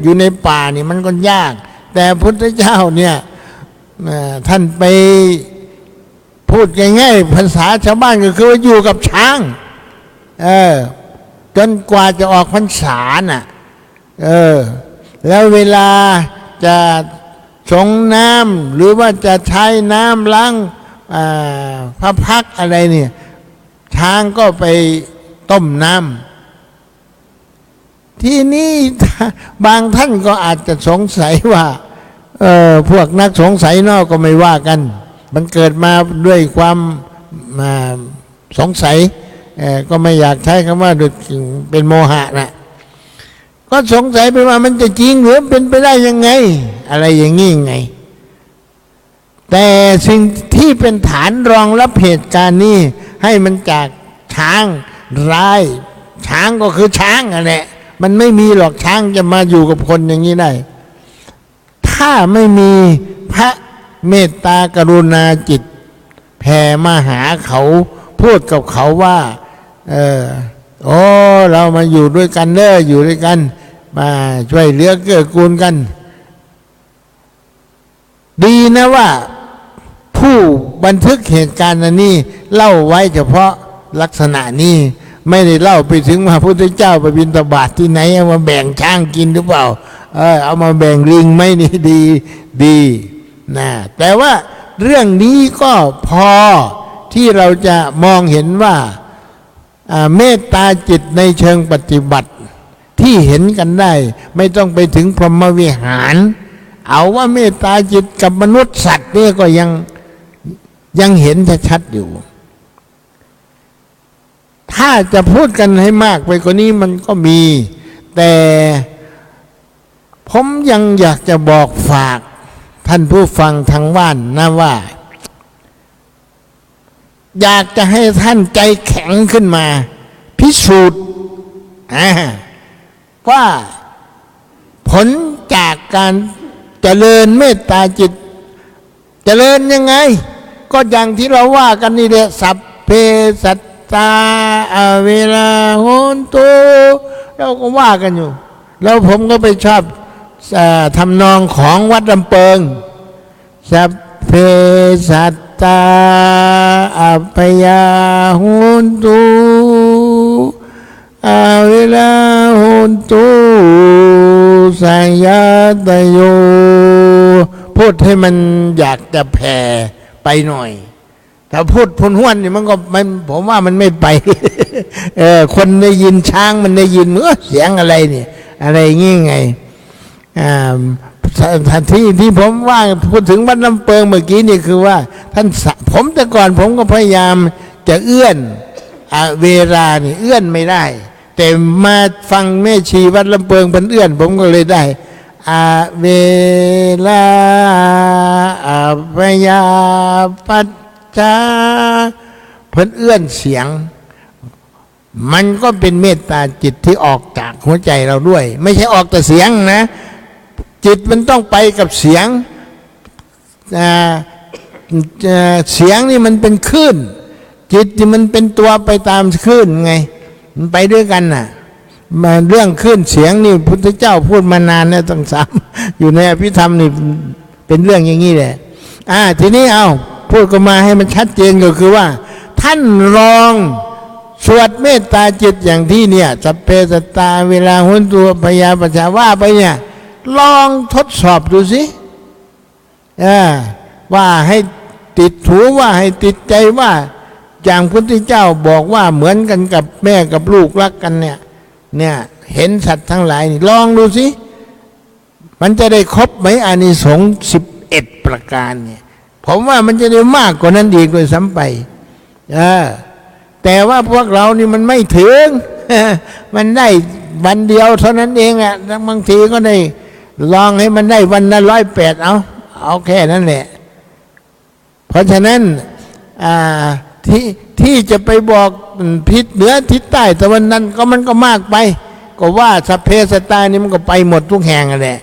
อยู่ในป่านี่มันก็ยากแต่พุทธเจ้าเนี่ยท่านไปพูดง่ายๆภาษาชาวบ้านก็คือว่าอยู่กับช้างจนกว่าจะออกพรรษาน่ะแล้วเวลาจะสงน้ำหรือว่าจะใช้น้ำล้างพระพักอะไรเนี่ยช้างก็ไปต้มน้ำที่นี่บางท่านก็อาจจะสงสัยว่าพวกนักสงสัยนอกก็ไม่ว่ากันมันเกิดมาด้วยความสงสัยก็ไม่อยากใช้คำว่าเป็นโมหะนะก็สงสัยไปว่ามันจะจริงหรือเป็นไปได้ยังไงอะไรอย่างนี้ไงแต่สิ่งที่เป็นฐานรองรับเหตุการณ์นี้ให้มันจากช้างร้ายช้างก็คือช้างนั่นแหละมันไม่มีหรอกช้างจะมาอยู่กับคนอย่างนี้ได้ถ้าไม่มีพระเมตตากรุณาจิตแผ่มาหาเขาพูดกับเขาว่า โอ้เรามาอยู่ด้วยกันเด้ออยู่ด้วยกันมาช่วยเหลือเกื้อกูลกัน ดีนะว่าผู้บันทึกเหตุการณ์นี้เล่าไว้เฉพาะลักษณะนี้ไม่ได้เล่าไปถึงพระพุทธเจ้าไปบิณฑบาตที่ไหนเอามาแบ่งช้างกินหรือเปล่าเอามาแบ่งลิงไม่นี่ดีนะแต่ว่าเรื่องนี้ก็พอที่เราจะมองเห็นว่าเมตตาจิตในเชิงปฏิบัติที่เห็นกันได้ไม่ต้องไปถึงพรหมวิหารเอาว่าเมตตาจิตกับมนุษย์สัตว์เนี่ยก็ยังเห็นชัดๆอยู่ถ้าจะพูดกันให้มากไปกว่านี้มันก็มีแต่ผมยังอยากจะบอกฝากท่านผู้ฟังทางบ้านนะว่าอยากจะให้ท่านใจแข็งขึ้นมาพิสูจน์ว่าผลจากการเจริญเมตตาจิตเจริญยังไงก็อย่างที่เราว่ากันนี่แหละสัพเพสัตตาเวลาโหนตุเราก็ว่ากันอยู่แล้วผมก็ไปชอบทำนองของวัดลำเปิงสัพเพสัตตาอัปปยาโหนตุเวลาโหนตุสัยยตโยพูดให้มันอยากจะแผ่ไปหน่อยถ้าพูดพ้นห้วนนี่มันก็ผมว่ามันไม่ไป คนได้ยินช้างมันได้ยินเสียงอะไรเนี่ยอะไรงี้ไงที่ผมว่าพูดถึงวัดลำเปิงเมื่อกี้นี่คือว่าท่านผมแต่ก่อนผมก็พยายามจะเอื้อนเวลานี่เอื้อนไม่ได้แต่มาฟังแม่ชีวัดลำเปิงเป็นเอื้อนผมก็เลยได้เวลาพยาปัจจาเพิ่นเอื้อนเสียงมันก็เป็นเมตตาจิตที่ออกจากหัวใจเราด้วยไม่ใช่ออกแต่เสียงนะจิตมันต้องไปกับเสียงเสียงนี่มันเป็นคลื่นจิตนี่มันเป็นตัวไปตามคลื่นไงมันไปด้วยกันน่ะมาเรื่องคลื่นเสียงนี่พุทธเจ้าพูดมานานแล้วตั้ง3อยู่ในอภิธรรมนี่เป็นเรื่องอย่างนี้แหละทีนี้พูดกันมาให้มันชัดเจนก็คือว่าท่านลองสวดเมตตาจิตอย่างที่เนี่ยสัพเพสัตตาเวลาหุนตัวพยาปัจจาว่าไปเนี่ยลองทดสอบดูสิว่าให้ติดหูว่าให้ติดใจว่าอย่างพุทธเจ้าบอกว่าเหมือนกันกับแม่กับลูกรักกันเนี่ยเห็นสัตว์ทั้งหลายนี่ลองดูสิมันจะได้ครบไหมอานิสงส์11ประการเนี่ยผมว่ามันจะได้มากกว่านั้นอีกด้วยซ้ำไปแต่ว่าพวกเรานี่มันไม่ถึง มันได้วันเดียวเท่านั้นเองบางทีก็ได้ลองให้มันได้วันละ108เอาแค่นั้นแหละเพราะฉะนั้นที่จะไปบอกทิศเหนือทิศใต้แต่วันนั้นก็มันก็มากไปก็ว่าสัพเพสัตตานี่มันก็ไปหมดทุกแห่งแหละ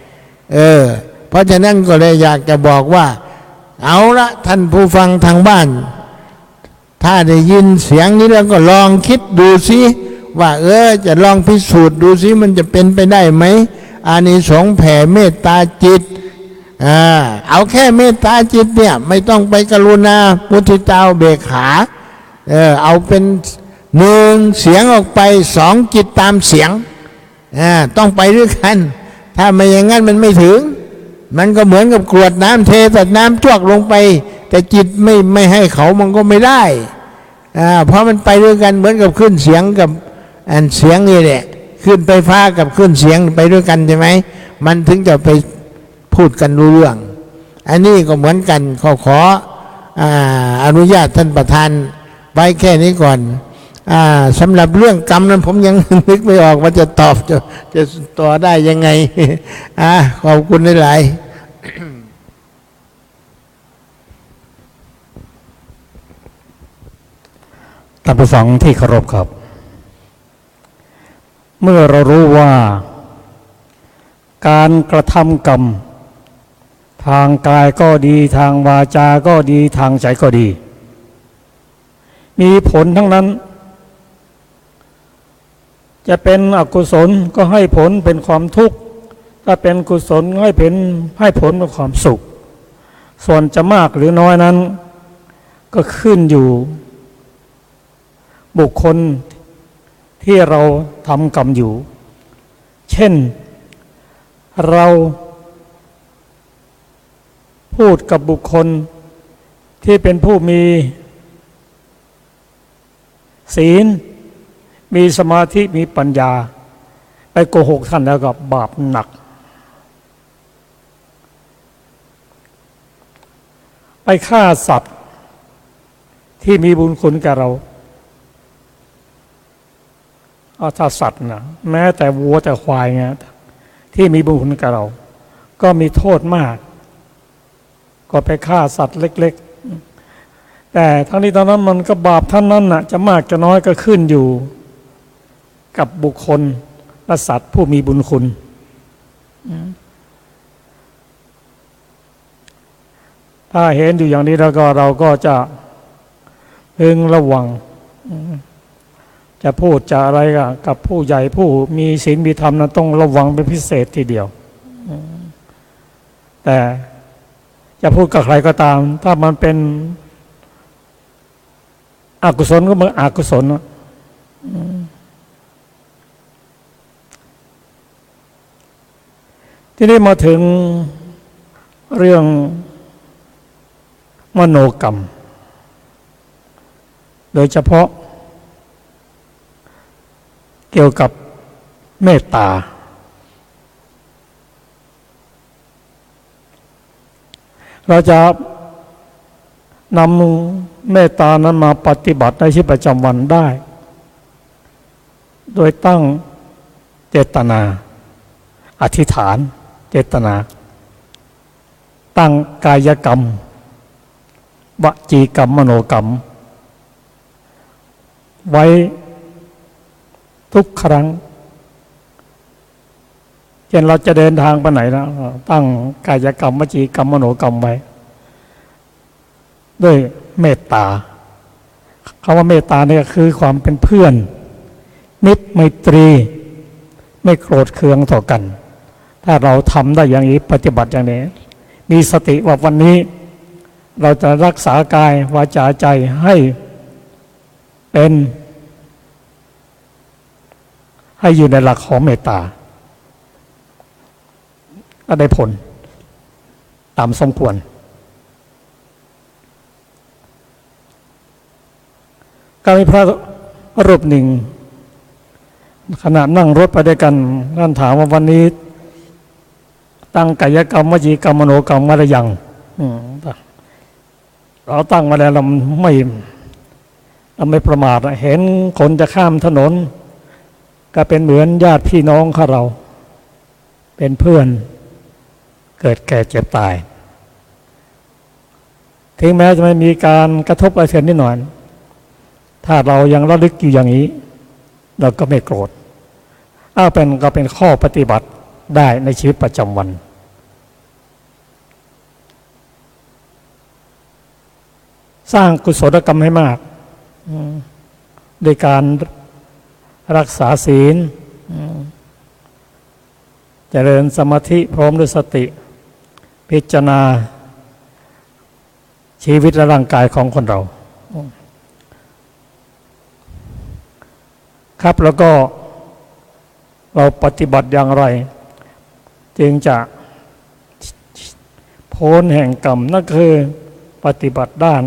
เพราะฉะนั้นก็เลยอยากจะบอกว่าเอาละท่านผู้ฟังทางบ้านถ้าได้ยินเสียงนี้แล้วก็ลองคิดดูสิว่าจะลองพิสูจน์ดูสิมันจะเป็นไปได้ไหมอานิสงส์แผ่เมตตาจิตเอาแค่เมตตาจิตเนี่ยไม่ต้องไปกรุณามุทิตาเบกขาเอาเป็น1เสียงออกไป2จิตตามเสียงต้องไปด้วยกันถ้าไม่อย่างนั้นมันไม่ถึงมันก็เหมือนกับกรวดน้ำเทแต่น้ำจวกลงไปแต่จิตไม่ให้เขามันก็ไม่ได้เพราะมันไปด้วยกันเหมือนกับขึ้นเสียงกับเสียงนี่แหละขึ้นไฟฟ้ากับขึ้นเสียงไปด้วยกันใช่ไหมมันถึงจะไปพูดกันรู้เรื่องอันนี้ก็เหมือนกันขออนุญาตท่านประธานไว้แค่นี้ก่อนสำหรับเรื่องกรรมนั้นผมยังนึกไม่ออกว่าจะตอบจะต่อได้ยังไงขอบคุณหลายท่านผู้ฟังที่เคารพครับเมื่อเรารู้ว่าการกระทำกรรมทางกายก็ดีทางวาจาก็ดีทางใจก็ดีมีผลทั้งนั้น จะเป็นอกุศลก็ให้ผลเป็นความทุกข์ถ้าเป็นกุศลให้ผลเป็นความสุขส่วนจะมากหรือน้อยนั้นก็ขึ้นอยู่บุคคลที่เราทำกรรมอยู่เช่นเราพูดกับบุคคลที่เป็นผู้มีศีลมีสมาธิมีปัญญาไปโกหกท่านแล้วก็บาปหนักไปฆ่าสัตว์ที่มีบุญคุณกับเราถ้าสัตว์นะแม้แต่วัวแต่ควายไงที่มีบุญคุณกับเราก็มีโทษมากก็ไปฆ่าสัตว์เล็กๆแต่ทั้งนี้ตอนนั้นมันก็บาปท่านนั้นน่ะจะมากจะน้อยก็ขึ้นอยู่กับบุคคลและสัตว์ผู้มีบุญคุณถ้าเห็นอยู่อย่างนี้แล้วก็เราก็จะพึงระวังจะพูดจะอะไรกับผู้ใหญ่ผู้มีศีลมีธรรมนั้นต้องระวังเป็นพิเศษทีเดียวแต่จะพูดกับใครก็ตามถ้ามันเป็นอกุศลก็มันอกุศลทีนี้มาถึงเรื่องมโนกรรมโดยเฉพาะเกี่ยวกับเมตตาเราจะนำเมตตานั้นมาปฏิบัติในชีวิตประจำวันได้โดยตั้งเจตนาอธิษฐานเจตนาตั้งกายกรรมวจีกรรมมโนกรรมไว้ทุกครั้งเช่นเราจะเดินทางไปไหนนะตั้งกายกรรมวจีกรรมมโนกรรมไว้ด้วยเมตตาคำว่าเมตตาเนี่ยคือความเป็นเพื่อนมิตรไมตรีไม่โกรธเคืองต่อกันถ้าเราทำได้อย่างนี้ปฏิบัติอย่างนี้มีสติว่าวันนี้เราจะรักษากายวาจาใจให้เป็นให้อยู่ในหลักของเมตตาก็ได้ผลตามสมควรก็มีพระรูปหนึ่งขณะนั่งรถไปด้วยกันท่านถามว่าวันนี้ตั้งกายกรรมวจีกรรมมโนกรรมมาหรือยังเราตั้งมาแล้วเราไม่ประมาทเห็นคนจะข้ามถนนก็เป็นเหมือนญาติพี่น้องของเราเป็นเพื่อนเกิดแก่เจ็บตายถึงแม้จะไม่มีการกระทบกระเทือนนิดหน่อยถ้าเรายังระลึกอยู่อย่างนี้เราก็ไม่โกรธก็เป็นข้อปฏิบัติได้ในชีวิตประจำวันสร้างกุศลกรรมให้มากโดยการรักษาศีลเจริญสมาธิพร้อมด้วยสติพิจารณาชีวิตและร่างกายของคนเราครับแล้วก็เราปฏิบัติอย่างไรจึงจะพ้นแห่งกรรมนั่นคือปฏิบัติด้าน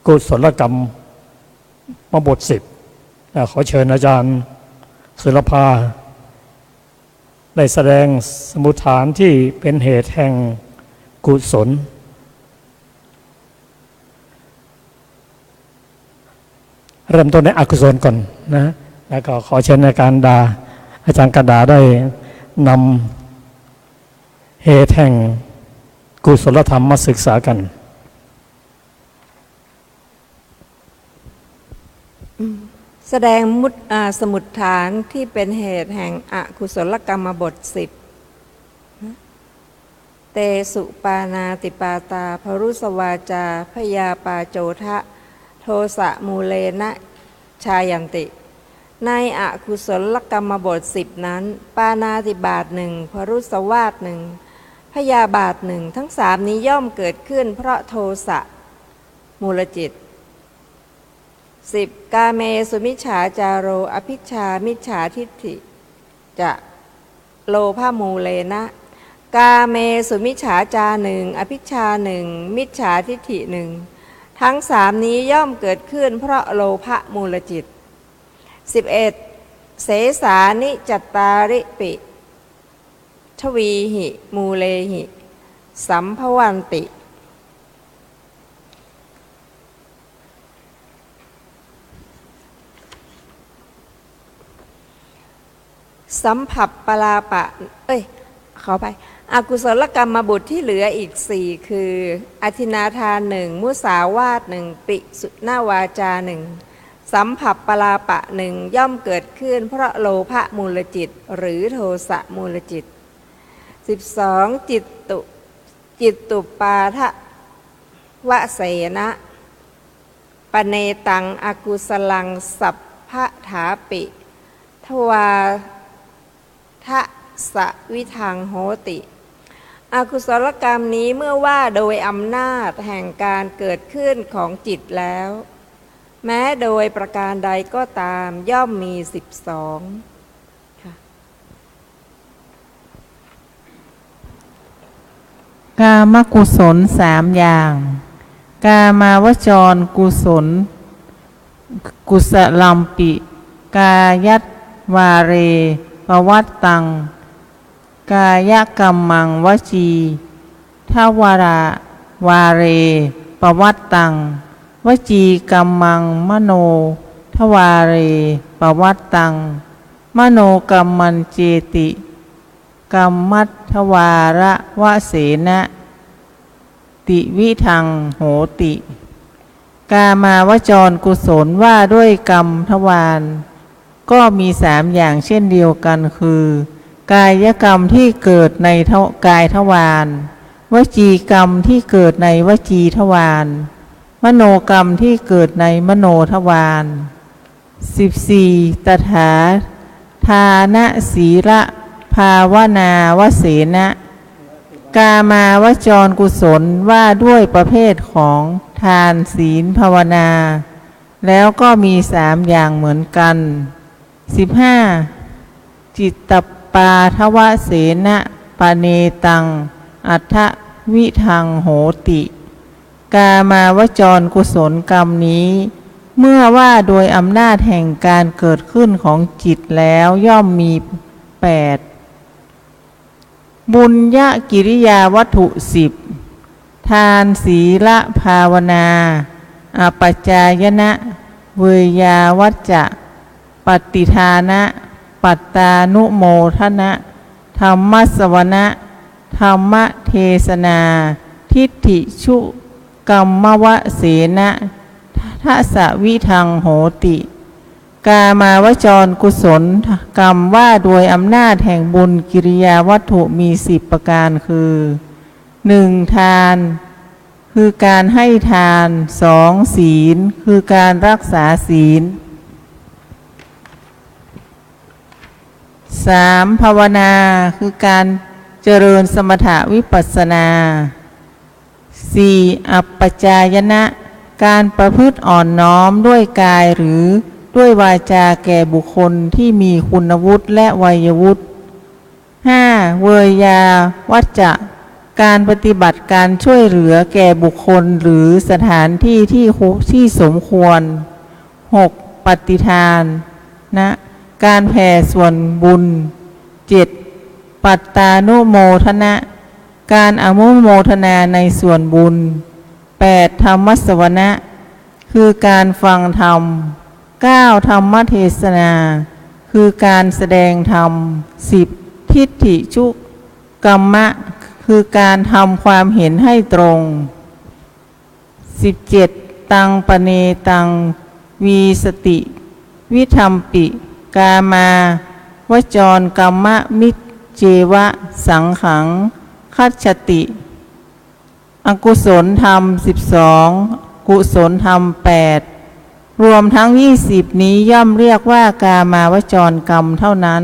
กุศลกรรมมาบท10ขอเชิญอาจารย์ศิลภาได้แสดงสมุฏฐานที่เป็นเหตุแห่งกุศลเริ่มต้นในอกุศลก่อนนะแล้วก็ขอเชิญอาจารย์กระดาได้นำเหตุแห่งกุศลธรรมมาศึกษากันแสดงสมุฏฐานที่เป็นเหตุแห่งอกุศลกรรมบท10เตสุปานาติปาตาภรุสวาจาพยาปาโจทะโทสะมูเลนะชายันติ ในอกุศลกรรมบท10นั้นปาณาติบาตหนึ่งพรุสวาทหนึ่งพยาบาทหนึ่งทั้งสามนี้ย่อมเกิดขึ้นเพราะโทสะมูลจิต 10. กาเมสุมิจฉาจารโรอภิชฌามิจฉาทิฏฐิจะโลภมูเลนะกาเมสุมิจฉาจาหนึ่งอภิชฌาหนึ่งมิจฉาทิฏฐิหนึ่งทั้งสามนี้ย่อมเกิดขึ้นเพราะโลภมูลจิต 11. เสสานิจัตตาริปิทวีหิมูเลหิสัมภวันติสัมผัสปลาปะขอไปอกุศลกรรมบุตรที่เหลืออีก4คืออธินาทานหนึ่งมุสาวาทหนึ่งปิสุนาวาจาหนึ่งสัมผัสปลาปะหนึ่งย่อมเกิดขึ้นเพราะโลภมูลจิตหรือโทสะมูลจิต 12. จิตตุปาทะวะเสนะปเนตังอกุสลังสัพพะถาปิทวาทะสวิทังโหติอกุศลกรรมนี้เมื่อว่าโดยอำนาจแห่งการเกิดขึ้นของจิตแล้วแม้โดยประการใดก็ตามย่อมมี12ค่ะ กามกุศล3อย่าง กามาวจรกุศลกุสลัมปิกายัตวาเรปวัตตังกายกัมมังวจีทวาราวาเรปวัตตังวจีกัมมังมโนทวาเรปวัตตังมโนกัมมันเจติกัมมัททวาระวะเสนะติวิทังโหติ กามาวจรกุศลว่าด้วยกรรมทวารก็มี3อย่างเช่นเดียวกันคือกายกรรมที่เกิดในกายทวารวจีกรรมที่เกิดในวจีทวารมโนกรรมที่เกิดในมโนทวาร 14. ตถาทานศีละภาวนาวเสนะกามาวจรกุศลว่าด้วยประเภทของทานศีลภาวนาแล้วก็มี3อย่างเหมือนกัน 15. จิตตปาทวเสนะปเนตังอัฏฐวิทังโหติ กามาวจรกุศลกรรมนี้เมื่อว่าโดยอำนาจแห่งการเกิดขึ้นของจิตแล้วย่อมมี8บุญญกิริยาวัตถุ10ทานศีลภาวนาอปัจจายนะเวยาวัจจะปฏิทานะปัตตานุโมทนะธรรมสวนะธรรมเทศนาทิฏฐิชุกรรมวเสนะทัสสวิทังโหติกามาวจรกุศลกรรมว่าโดยอำนาจแห่งบุญกิริยาวัตถุมี10ประการคือ 1. ทานคือการให้ทาน 2. ศีลคือการรักษาศีล 3. ภาวนาคือการเจริญสมถะวิปัสสนา 4. อัปปจายนะการประพฤติอ่อนน้อมด้วยกายหรือด้วยวาจาแก่บุคคลที่มีคุณวุฒิและวัยวุฒิ 5. เวยาวัจจะการปฏิบัติการช่วยเหลือแก่บุคคลหรือสถานที่ที่สมควร 6. ปฏิทานนะการแผ่ส่วนบุญ 7. ปัตตานุโมทนะการอนุโมทนาในส่วนบุญ 8. ธรรมสวนะคือการฟังธรรม 9. ธรรมเทศนาคือการแสดงธรรม 10. ทิฏฐิชุกรรมะคือการทำความเห็นให้ตรง 17. ตังปเนตังวีสติวิธรรมปิกามาวจรกรรมะมิจเจวะสังขังคัจฉติอกุศลธรรม12กุศลธรรม8 รวมทั้ง20นี้ย่อมเรียกว่ากามาวจรกรรมเท่านั้น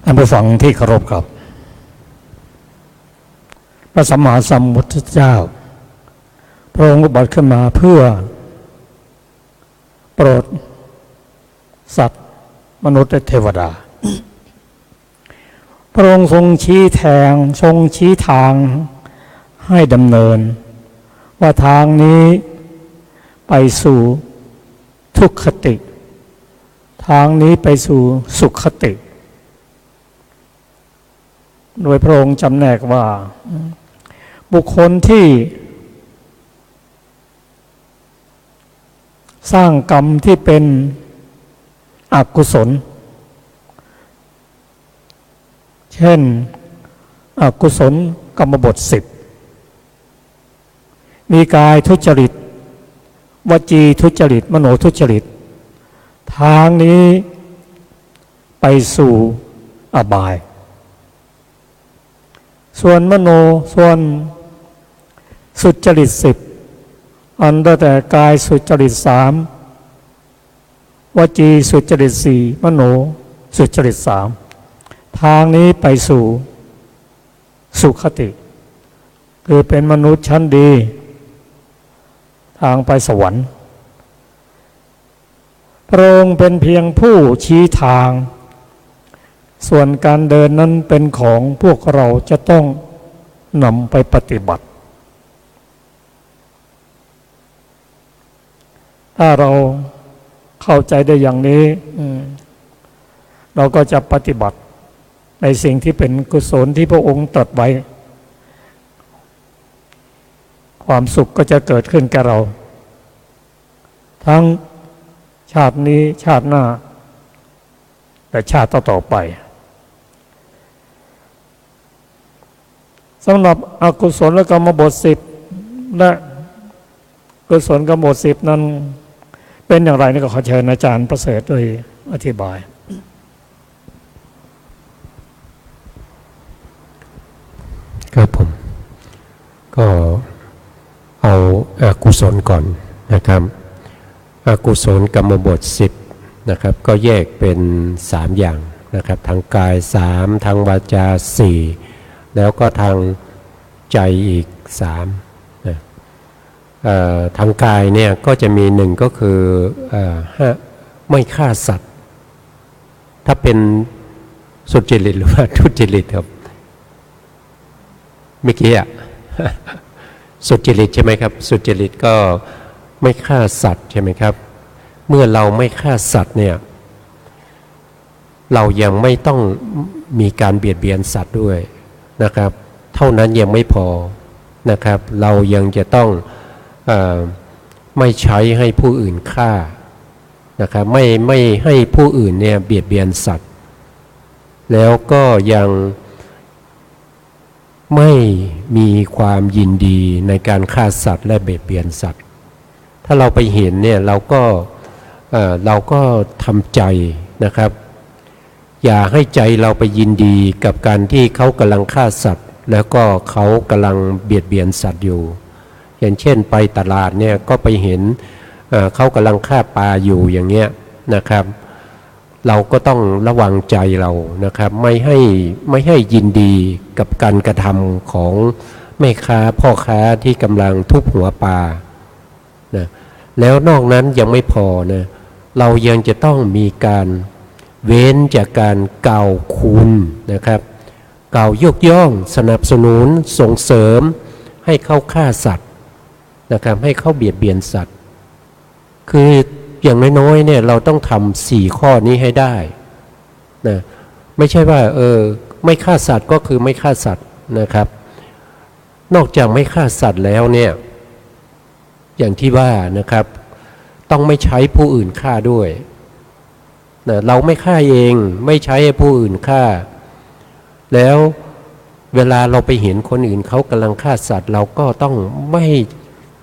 ท่านผู้ฟังที่เคารพครับพระสัมมาสัมพุทธเจ้าพระองค์อุบัติขึ้นมาเพื่อโปรดสัตว์มนุษย์และเทวดา พระองค์ทรงชี้ทางให้ดำเนินว่าทางนี้ไปสู่ทุกขติ ทางนี้ไปสู่สุขติ โดยพระองค์จำแนกว่าบุคคลที่สร้างกรรมที่เป็นอกุศลเช่นอกุศลกรรมบท10มีกายทุจริตวจีทุจริตมโนทุจริตทางนี้ไปสู่อบายส่วนมโนส่วนสุจริต10อันได้แต่กายสุจริต3วจีสุจริต4มโนสุจริต3ทางนี้ไปสู่สุขติคือเป็นมนุษย์ชั้นดีทางไปสวรรค์พระองค์เป็นเพียงผู้ชี้ทางส่วนการเดินนั้นเป็นของพวกเราจะต้องนำไปปฏิบัติถ้าเราเข้าใจได้อย่างนี้เราก็จะปฏิบัติในสิ่งที่เป็นกุศลที่พระองค์ตรัสไว้ความสุขก็จะเกิดขึ้นแก่เราทั้งชาตินี้ชาติหน้าและชาติต่อไปสำหรับอกุศลกรรมบท10และกุศลกรรมบท10นั้นเป็นอย่างไรนี่ก็ขอเชิญอาจารย์ประเสริฐด้วยอธิบายครับผมก็เอาอกุศลก่อนนะครับอกุศลกรรมบท10นะครับก็แยกเป็น3อย่างนะครับทางกาย3ทางวาจา4แล้วก็ทางใจอีก3นะทางกายเนี่ยก็จะมี1ก็คือไม่ฆ่าสัตว์ถ้าเป็นสุจริตหรือว่าทุจริตครับเมื่อกี้สุจริตใช่ไหมครับสุจริตก็ไม่ฆ่าสัตว์ใช่ไหมครับเมื่อเราไม่ฆ่าสัตว์เนี่ยเรายังไม่ต้องมีการเบียดเบียนสัตว์ด้วยนะครับเท่านั้นยังไม่พอนะครับเรายังจะต้องไม่ใช้ให้ผู้อื่นฆ่านะครับไม่ให้ผู้อื่นเนี่ยเบียดเบียนสัตว์แล้วก็ยังไม่มีความยินดีในการฆ่าสัตว์และเบียดเบียนสัตว์ถ้าเราไปเห็นเนี่ยเราก็ทำใจนะครับอย่าให้ใจเราไปยินดีกับการที่เขากำลังฆ่าสัตว์แล้วก็เขากำลังเบียดเบียนสัตว์อยู่อย่างเช่นไปตลาดเนี่ยก็ไปเห็นเขากำลังฆ่าปลาอยู่อย่างเงี้ยนะครับเราก็ต้องระวังใจเรานะครับไม่ให้ยินดีกับการกระทำของแม่ค้าพ่อค้าที่กำลังทุบหัวปลานะแล้วนอกนั้นยังไม่พอนะเรายังจะต้องมีการเว้นจากการกล่าวคุณนะครับกล่าวยกย่องสนับสนุนส่งเสริมให้เข้าฆ่าสัตว์นะครับให้เข้าเบียดเบียนสัตว์คืออย่างน้อยๆเนี่ยเราต้องทำ4ข้อนี้ให้ได้นะไม่ใช่ว่าไม่ฆ่าสัตว์ก็คือไม่ฆ่าสัตว์นะครับนอกจากไม่ฆ่าสัตว์แล้วเนี่ยอย่างที่ว่านะครับต้องไม่ใช้ผู้อื่นฆ่าด้วยนะเราไม่ฆ่าเองไม่ใช้ให้ผู้อื่นฆ่าแล้วเวลาเราไปเห็นคนอื่นเขากำลังฆ่าสัตว์เราก็ต้องไม่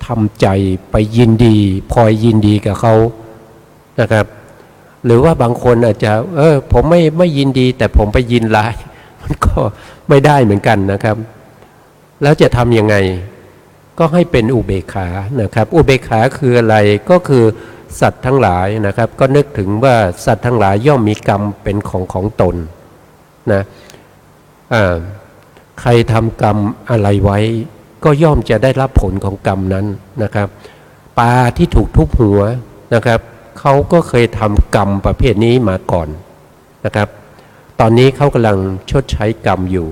ทำใจไปยินดีพลอยยินดีกับเขานะครับหรือว่าบางคนอาจจะผมไม่ยินดีแต่ผมไปยินร้ายมันก็ไม่ได้เหมือนกันนะครับแล้วจะทำยังไง ก็ให้เป็นอุเบกขานะครับ อุเบกขาคืออะไรก็คือสัตว์ทั้งหลายนะครับก็นึกถึงว่าสัตว์ทั้งหลายย่อมมีกรรมเป็นของตนนะใครทำกรรมอะไรไว้ก็ย่อมจะได้รับผลของกรรมนั้นนะครับปลาที่ถูกทุบหัวนะครับเขาก็เคยทำกรรมประเภทนี้มาก่อนนะครับตอนนี้เขากำลังชดใช้กรรมอยู่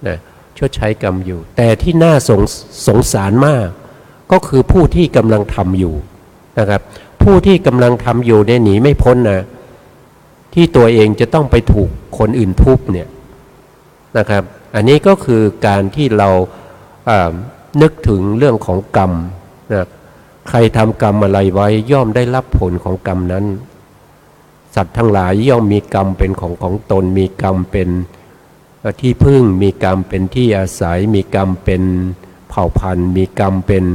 นะชดใช้กรรมอยู่แต่ที่น่าสงสารมากก็คือผู้ที่กำลังทำอยู่นะครับผู้ที่กำลังทำอยู่เนี่ยหนีไม่พ้นนะที่ตัวเองจะต้องไปถูกคนอื่นทุบเนี่ยนะครับอันนี้ก็คือการที่เรานึกถึงเรื่องของกรรมนะใครทำกรรมอะไรไว้ย่อมได้รับผลของกรรมนั้นสัตว์ทั้งหลายย่อมมีกรรมเป็นของตนมีกรรมเป็นที่พึ่งมีกรรมเป็นที่อาศัยมีกรรมเป็นเผ่าพันธุ์มีกรรมเป็น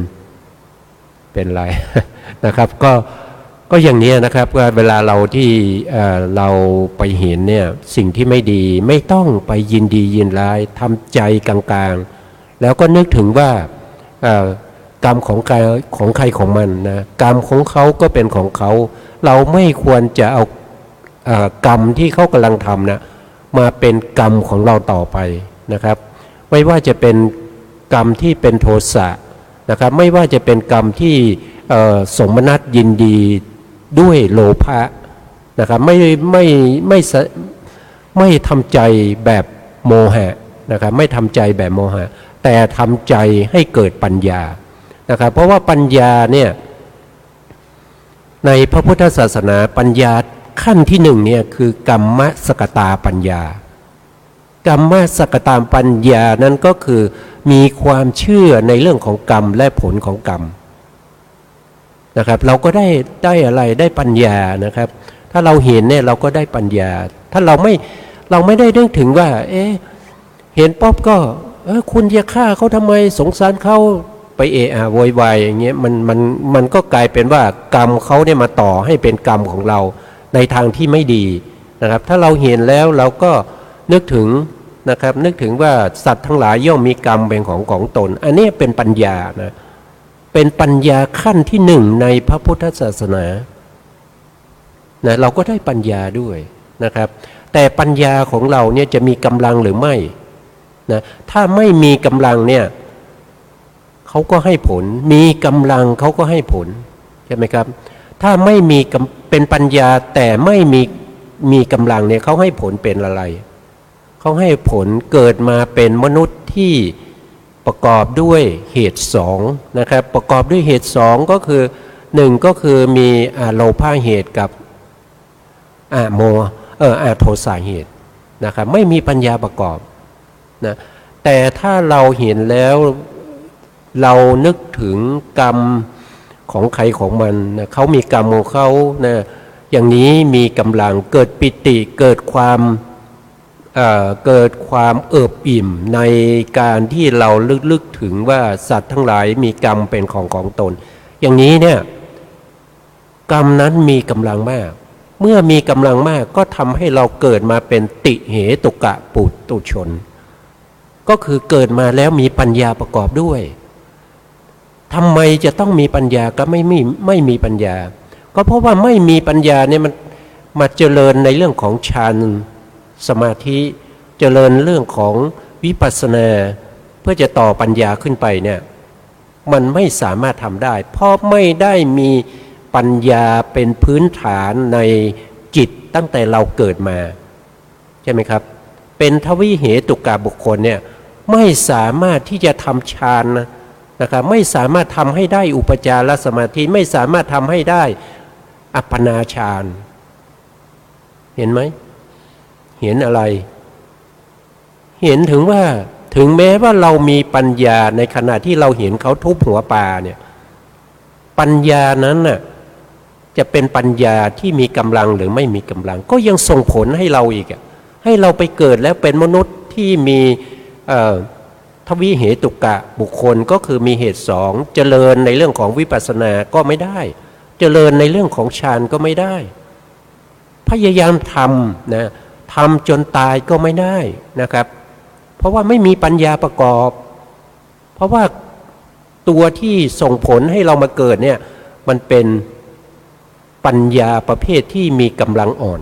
อะไร นะครับก็อย่างนี้นะครับว่าเวลาเราที่เราไปเห็นเนี่ยสิ่งที่ไม่ดีไม่ต้องไปยินดียินร้ายทำใจกลางๆแล้วก็นึกถึงว่ากรรมของใครของมันนะกรรมของเขาก็เป็นของเขาเราไม่ควรจะเอากรรมที่เขากำลังทำนะมาเป็นกรรมของเราต่อไปนะครับไม่ว่าจะเป็นกรรมที่เป็นโทสะนะครับไม่ว่าจะเป็นกรรมที่สมนัตยินดีด้วยโลภะนะครับไม่ทำใจแบบโมหะนะครับไม่ทำใจแบบโมหะแต่ทำใจให้เกิดปัญญานะครับเพราะว่าปัญญาเนี่ยในพระพุทธศาสนาปัญญาขั้นที่หนึ่งเนี่ยคือกรรมสกตาปัญญากรรมสกตาปัญญานั้นก็คือมีความเชื่อในเรื่องของกรรมและผลของกรรมนะครับเราก็ได้อะไรได้ปัญญานะครับถ้าเราเห็นเนี่ยเราก็ได้ปัญญาถ้าเราไม่ได้นึกถึงว่าเห็นป๊อบก็คุณจะฆ่าเขาทำไมสงสารเขาไปโวยวายอย่างเงี้ยมันก็กลายเป็นว่ากรรมเขาเนี่ยมาต่อให้เป็นกรรมของเราในทางที่ไม่ดีนะครับถ้าเราเห็นแล้วเราก็นึกถึงนะครับนึกถึงว่าสัตว์ทั้งหลายย่อมมีกรรมเป็นของตนอันนี้เป็นปัญญานะเป็นปัญญาขั้นที่หนึ่งในพระพุทธศาสนานะเราก็ได้ปัญญาด้วยนะครับแต่ปัญญาของเราเนี่ยจะมีกำลังหรือไม่นะถ้าไม่มีกำลังเนี่ยเขาก็ให้ผลมีกำลังเขาก็ให้ผลใช่ไหมครับถ้าไม่มีเป็นปัญญาแต่ไม่มีกำลังเนี่ยเขาให้ผลเป็นอะไรเขาให้ผลเกิดมาเป็นมนุษย์ที่ประกอบด้วยเหตุสองนะครับประกอบด้วยเหตุสองก็คือหนึ่งก็คือมีโลภะเหตุกับโทสะเหตุนะครับไม่มีปัญญาประกอบนะแต่ถ้าเราเห็นแล้วเรานึกถึงกรรมของใครของมันนะเขามีกรรมของเขานะอย่างนี้มีกำลังเกิดปิติเกิดความเอิบอิ่มในการที่เราลึกถึงว่าสัตว์ทั้งหลายมีกรรมเป็นของตนอย่างนี้เนี่ยกรรมนั้นมีกำลังมากเมื่อมีกำลังมากก็ทำให้เราเกิดมาเป็นติเหตุกะปุถุชนก็คือเกิดมาแล้วมีปัญญาประกอบด้วยทำไมจะต้องมีปัญญาก็ไม่มีปัญญาก็เพราะว่าไม่มีปัญญาเนี่ยมันมาเจริญในเรื่องของฌานสมาธิเจริญเรื่องของวิปัสสนาเพื่อจะต่อปัญญาขึ้นไปเนี่ยมันไม่สามารถทำได้เพราะไม่ได้มีปัญญาเป็นพื้นฐานในจิตตั้งแต่เราเกิดมาใช่ไหมครับเป็นทวิเหตุกะบุคคลเนี่ยไม่สามารถที่จะทำฌานนะครับไม่สามารถทำให้ได้อุปจารสมาธิไม่สามารถทำให้ได้อัปปนาฌานเห็นไหมเห็นอะไรเห็นถึงว่าถึงแม้ว่าเรามีปัญญาในขณะที่เราเห็นเขาทุบหัวปลาเนี่ยปัญญานั้นน่ะจะเป็นปัญญาที่มีกำลังหรือไม่มีกำลังก็ยังส่งผลให้เราอีกให้เราไปเกิดแล้วเป็นมนุษย์ที่มีทวิเหตุกะบุคคลก็คือมีเหตุสองเจริญในเรื่องของวิปัสสนาก็ไม่ได้เจริญในเรื่องของฌานก็ไม่ได้พยายามทำนะทำจนตายก็ไม่ได้นะครับเพราะว่าไม่มีปัญญาประกอบเพราะว่า ตัวที่ส่งผลให้เรามาเกิดเนี่ยมันเป็นปัญญาประเภทที่มีกำลังอ่อน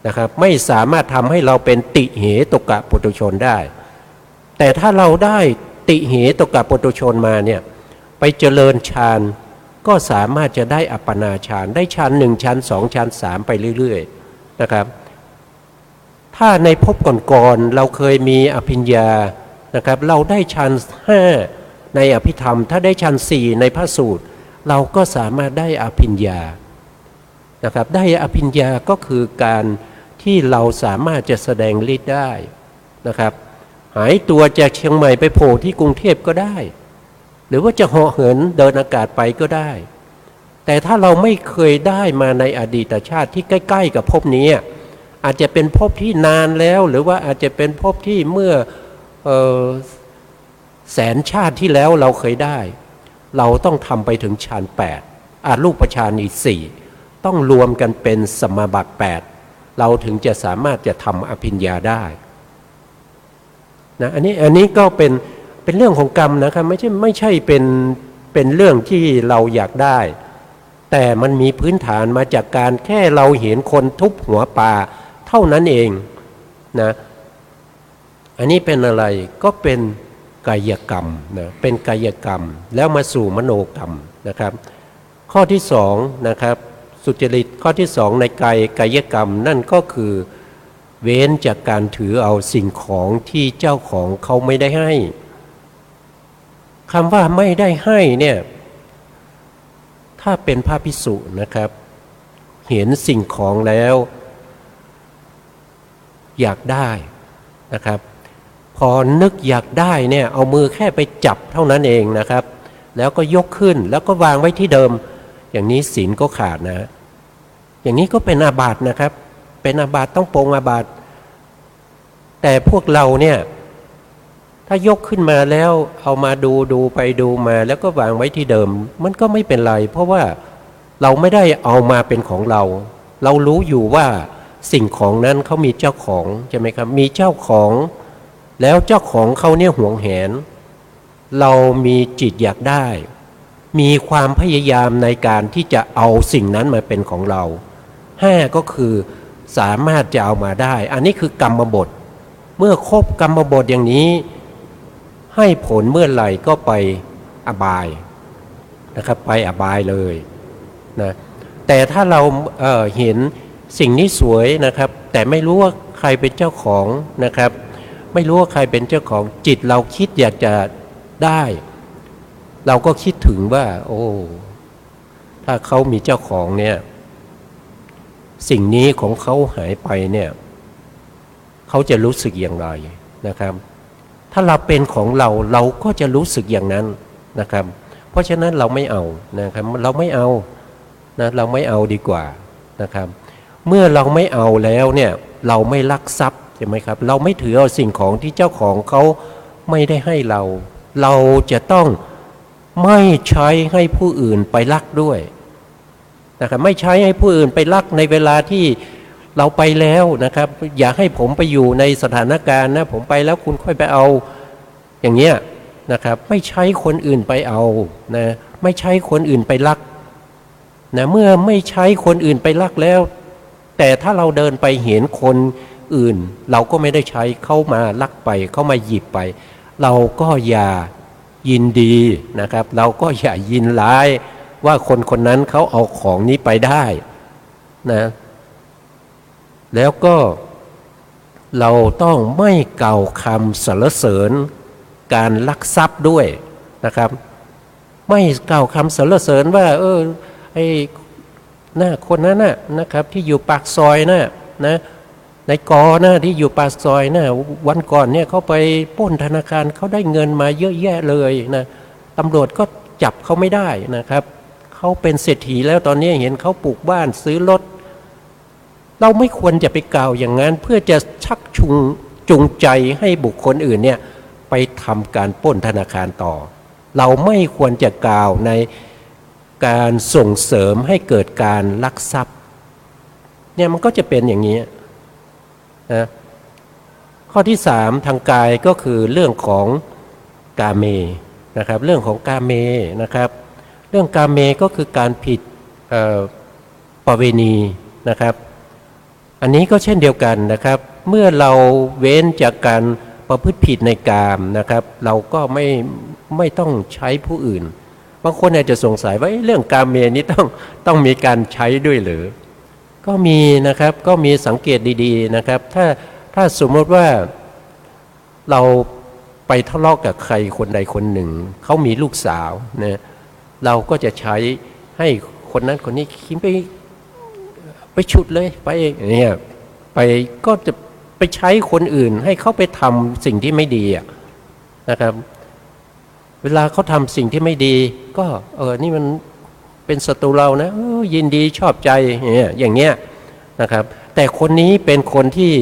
นะครับไม่สามารถทำให้เราเป็นติเหตุกะปุถุชนได้แต่ถ้าเราได้ติเหตุกะปุถุชนมาเนี่ยไปเจริญฌานก็สามารถจะได้อัปปนาฌานได้ฌาน1ฌาน2ฌาน3ไปเรื่อยๆนะครับถ้าในภพก่อนๆเราเคยมีอภิญญานะครับเราได้ฌาน5ในอภิธรรมถ้าได้ฌาน4ในพระสูตรเราก็สามารถได้อภิญญานะครับได้อภิญญาก็คือการที่เราสามารถจะแสดงฤทธิ์ได้นะครับหายตัวจากเชียงใหม่ไปโผล่ที่กรุงเทพก็ได้หรือว่าจะเหาะเหินเดินอากาศไปก็ได้แต่ถ้าเราไม่เคยได้มาในอดีตชาติที่ใกล้ๆกับภพนี้อาจจะเป็นภพที่นานแล้วหรือว่าอาจจะเป็นภพที่เมื่อแสนชาติที่แล้วเราเคยได้เราต้องทำไปถึงฌาน8รูปฌานอีก4ต้องรวมกันเป็นสมาบัติ8เราถึงจะสามารถจะทำอภิญญาได้นะอันนี้ก็เป็นเรื่องของกรรมนะครับไม่ใช่เป็นเรื่องที่เราอยากได้แต่มันมีพื้นฐานมาจากการแค่เราเห็นคนทุบหัวปลาเท่านั้นเองนะอันนี้เป็นอะไรก็เป็นกายกรรมนะเป็นกายกรรมแล้วมาสู่มโนกรรมนะครับข้อที่สองนะครับสุจริตข้อที่สองในกายกรรมนั่นก็คือเว้นจากการถือเอาสิ่งของที่เจ้าของเขาไม่ได้ให้คำว่าไม่ได้ให้เนี่ยถ้าเป็นพระภิกษุนะครับเห็นสิ่งของแล้วอยากได้นะครับพอนึกอยากได้เนี่ยเอามือแค่ไปจับเท่านั้นเองนะครับแล้วก็ยกขึ้นแล้วก็วางไว้ที่เดิมอย่างนี้ศีลก็ขาดนะอย่างนี้ก็เป็นอาบัตินะครับเป็นอาบัติต้องปรงอาบัติแต่พวกเราเนี่ยถ้ายกขึ้นมาแล้วเอามาดูไปดูมาแล้วก็วางไว้ที่เดิมมันก็ไม่เป็นไรเพราะว่าเราไม่ได้เอามาเป็นของเราเรารู้อยู่ว่าสิ่งของนั้นเขามีเจ้าของใช่ไหมครับมีเจ้าของแล้วเจ้าของเขาเนี่ยหวงแหนเรามีจิตอยากได้มีความพยายามในการที่จะเอาสิ่งนั้นมาเป็นของเรา5ก็คือสามารถจะเอามาได้อันนี้คือกรรมบทเมื่อครบกรรมบทอย่างนี้ให้ผลเมื่อไหร่ก็ไปอบายนะครับไปอบายเลยนะแต่ถ้าเราเห็นสิ่งนี้สวยนะครับแต่ไม่รู้ว่าใครเป็นเจ้าของนะครับไม่รู้ว่าใครเป็นเจ้าของจิตเราคิดอยากจะได้เราก็คิดถึงว่าโอ้ถ้าเขามีเจ้าของเนี่ยสิ่งนี้ของเขาหายไปเนี่ยเขาจะรู้สึกอย่างไรนะครับถ้าเราเป็นของเราก็จะรู้สึกอย่างนั้นนะครับเพราะฉะนั้นเราไม่เอานะครับเราไม่เอานะเราไม่เอาดีกว่านะครับเมื่อเราไม่เอาแล้วเนี่ยเราไม่ลักทรัพย์ใช่ไหมครับเราไม่ถือเอาสิ่งของที่เจ้าของเขาไม่ได้ให้เราจะต้องไม่ใช้ให้ผู้อื่นไปลักด้วยนะครับไม่ใช้ให้ผู้อื่นไปลักในเวลาที่เราไปแล้วนะครับอย่าให้ผมไปอยู่ในสถานการณ์นะผมไปแล้วคุณค่อยไปเอาอย่างเงี้ยนะครับไม่ใช้คนอื่นไปเอานะไม่ใช้คนอื่นไปลักนะเมื่อไม่ใช้คนอื่นไปลักแล้วแต่ถ้าเราเดินไปเห็นคนอื่นเราก็ไม่ได้ใช้เข้ามาลักไปเข้ามาหยิบไปเราก็อย่ายินดีนะครับเราก็อย่ายินร้ายว่าคนคนนั้นเขาเอาของนี้ไปได้นะแล้วก็เราต้องไม่กล่าวคำสรรเสริญการลักทรัพย์ด้วยนะครับไม่กล่าวคำสรรเสริญว่าไอ้หน้าคนนั้นนะครับที่อยู่ปากซอยนะในกอที่อยู่ปากซอยวันก่อนเนี่ยเขาไปปล้นธนาคารเขาได้เงินมาเยอะแยะเลยนะตำรวจก็จับเขาไม่ได้นะครับเขาเป็นเศรษฐีแล้วตอนนี้เห็นเขาปลูกบ้านซื้อรถเราไม่ควรจะไปกล่าวอย่างนั้นเพื่อจะชักจูงใจให้บุคคลอื่นเนี่ยไปทำการปล้นธนาคารต่อเราไม่ควรจะกล่าวในการส่งเสริมให้เกิดการลักทรัพย์เนี่ยมันก็จะเป็นอย่างนี้นะข้อที่3ทางกายก็คือเรื่องของกาเม นะครับเรื่องของกาเมนะครับเรื่องกาเมก็คือการผิดประเวณีนะครับอันนี้ก็เช่นเดียวกันนะครับเมื่อเราเว้นจากการประพฤติผิดในกามนะครับเราก็ไม่ต้องใช้ผู้อื่นบางคนอาจจะสงสัยว่าเรื่องกาเมนี้ต้องมีการใช้ด้วยหรือก็มีนะครับก็มีสังเกตดีๆนะครับถ้าสมมติว่าเราไปทะเลาะกับใครคนใดคนหนึ่งเขามีลูกสาวนะเราก็จะใช้ให้คนนั้นคนนี้คิดไปฉุดเลยไปเนี่ยไปก็จะไปใช้คนอื่นให้เขาไปทำสิ่งที่ไม่ดีนะครับเวลาเขาทำสิ่งที่ไม่ดีก็นี่มันเป็นศัตรูเรานะยินดีชอบใจอย่างเงี้ยนะครับแต่คนนี้เป็นคนที่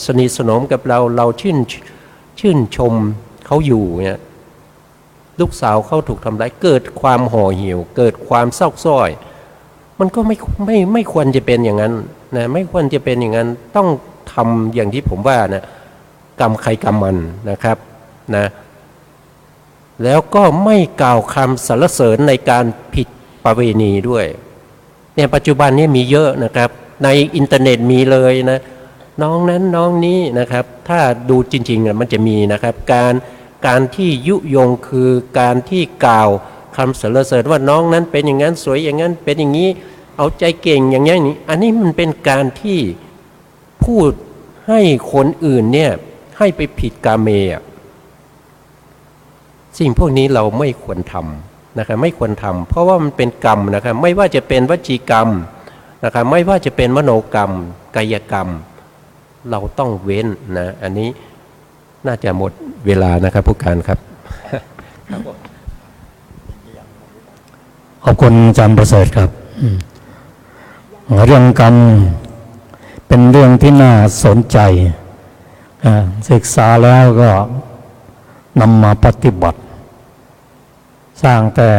สนิทสนมกับเราชื่นชมเขาอยู่เนี่ยลูกสาวเขาถูกทำร้ายเกิดความห่อเหี่ยวเกิดความเศร้าส้อยมันก็ไม่ควรจะเป็นอย่างนั้นนะไม่ควรจะเป็นอย่างนั้นต้องทำอย่างที่ผมว่านะกรรมใครกรรมมันนะครับนะแล้วก็ไม่กล่าวคำสรรเสริญในการผิดประเวณีด้วยเนี่ยปัจจุบันนี้มีเยอะนะครับในอินเทอร์เน็ตมีเลยนะน้องนั้นน้องนี้นะครับถ้าดูจริงๆมันจะมีนะครับการที่ยุยงคือการที่กล่าวคำสรรเสริญว่าน้องนั้นเป็นอย่างนั้นสวยอย่างนั้นเป็นอย่างนี้เอาใจเก่งอย่างนี้อันนี้มันเป็นการที่พูดให้คนอื่นเนี่ยให้ไปผิดกาเมสิ่งพวกนี้เราไม่ควรทำนะครับไม่ควรทำเพราะว่ามันเป็นกรรมนะครับไม่ว่าจะเป็นวจีกรรมนะครับไม่ว่าจะเป็นมโนกรรมกายกรรมเราต้องเว้นนะอันนี้น่าจะหมดเวลานะครับผู้การครับ ขอบคุณอาจารย์ประเสริฐครับเรื่องกรรมเป็นเรื่องที่น่าสนใจศึกษาแล้วก็นำมาปฏิบัติสร้างแต่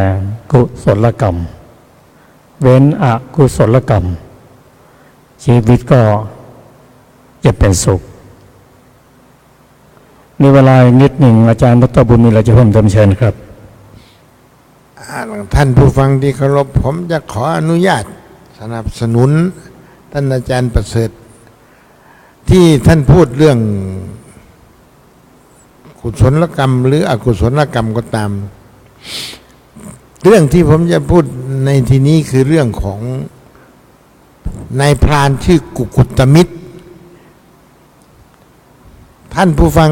กุศลกรรมเว้นอกุศลกรรมชีวิตก็จะเป็นสุขมีเวลานิดหนึ่งอาจารย์ดร.บุญมีอะไรจะเพิ่มเติมเชิญครับท่านผู้ฟังที่เคารพผมจะขออนุญาตสนับสนุนท่านอาจารย์ประเสริฐที่ท่านพูดเรื่องกุศลกรรมหรืออกุศลกรรมก็ตามเรื่องที่ผมจะพูดในที่นี้คือเรื่องของนายพรานชื่อกุตมิตรท่านผู้ฟัง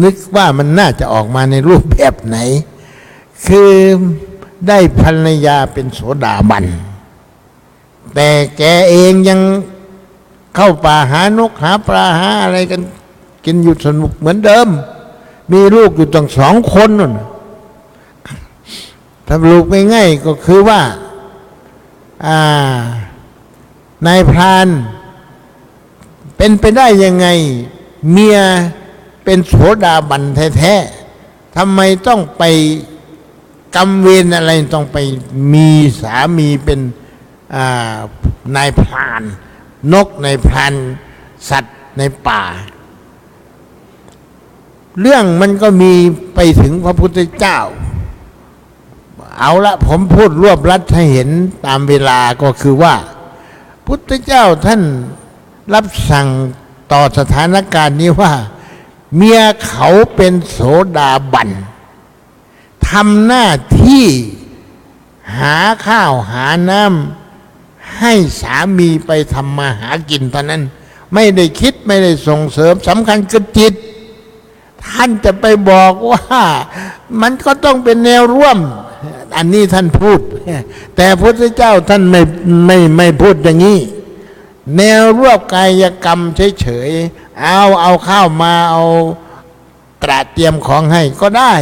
นึกว่ามันน่าจะออกมาในรูปแบบไหนคือได้ภรรยาเป็นโสดาบันแต่แกเองยังเข้าป่าหานกหาปลาหาอะไรกันกินอยู่สนุกเหมือนเดิมมีลูกอยู่ตั้ง2 คนนั่นถ้าลูกไม่ง่ายก็คือว่านายพรานเป็นไปได้ยังไงเมียเป็นโสดาบันแท้ๆทำไมต้องไปกรรมเวรอะไรต้องไปมีสามีเป็นนายพรานนกนายพรานสัตว์ในป่าเรื่องมันก็มีไปถึงพระพุทธเจ้าเอาละผมพูดรวบรัดให้เห็นตามเวลาก็คือว่าพุทธเจ้าท่านรับสั่งต่อสถานการณ์นี้ว่าเมียเขาเป็นโสดาบันทำหน้าที่หาข้าวหาน้ำให้สามีไปทำมาหากินเท่านั้นไม่ได้คิดไม่ได้ส่งเสริมสำคัญคือจิตท่านจะไปบอกว่ามันก็ต้องเป็นแนวร่วมอันนี้ท่านพูดแต่พระพุทธเจ้าท่านไม่พูดอย่างนี้แนวร่วมกายกรรมเฉยๆเอาข้าวมาเอาตระเตรียมของให้ก็ได้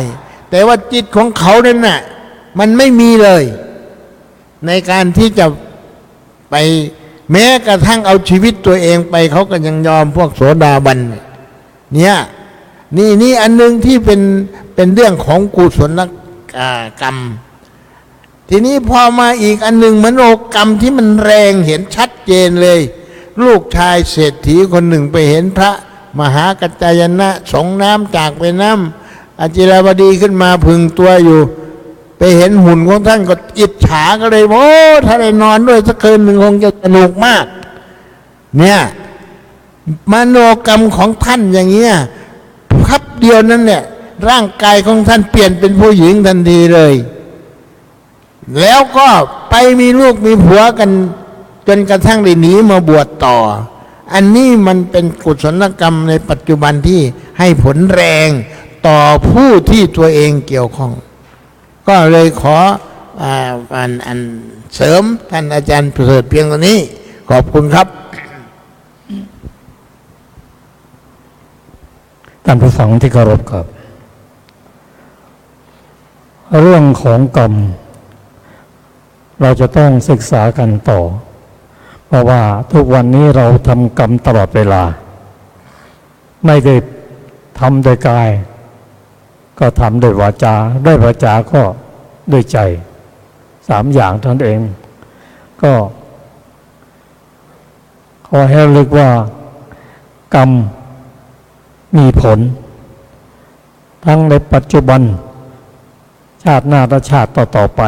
แต่ว่าจิตของเขาเนี่ยน่ะมันไม่มีเลยในการที่จะไปแม้กระทั่งเอาชีวิตตัวเองไปเขาก็ยังยอมพวกโสดาบันเนี่ยนี่อันนึงที่เป็นเรื่องของกุศลกรรมทีนี้พอมาอีกอันนึงมโนกรรมที่มันแรงเห็นชัดเจนเลยลูกชายเศรษฐีคนหนึ่งไปเห็นพระมหากัจจายนะสงน้ำจากไปน้ อาจิรบดีขึ้นมาพึงตัวอยู่ ไปเห็นหุ่นของท่านก็อิจฉาก็เลยโอ้ถ้าได้นอนด้วยสักคืนหนึ่งคงจะสนุกมาก เนี่ยมโนกรรมของท่านอย่างเงี้ยครับเดียวนั้นเนี่ยร่างกายของท่านเปลี่ยนเป็นผู้หญิงทันทีเลย แล้วก็ไปมีลูกมีผัวกันจนกระทั่งได้หนีมาบวชต่อ อันนี้มันเป็นกุศลกรรมในปัจจุบันที่ให้ผลแรงต่อผู้ที่ตัวเองเกี่ยวข้อง ก็เลยขออันเสริมท่านอาจารย์ประเสริฐเพียงเท่านี้ขอบคุณครับ ท่านผู้ฟังที่เคารพครับ เรื่องของกรรมเราจะต้องศึกษากันต่อ เพราะว่าทุกวันนี้เราทำกรรมตลอดเวลา ไม่ได้ทำโดยกายก็ทำโดยวาจาด้วยวาจาก็ด้วยใจ3อย่างเท่านั้นเอง ก็ขอให้ระลึกว่ากรรมมีผลทั้งในปัจจุบันชาติหน้าและชาติต่อๆไป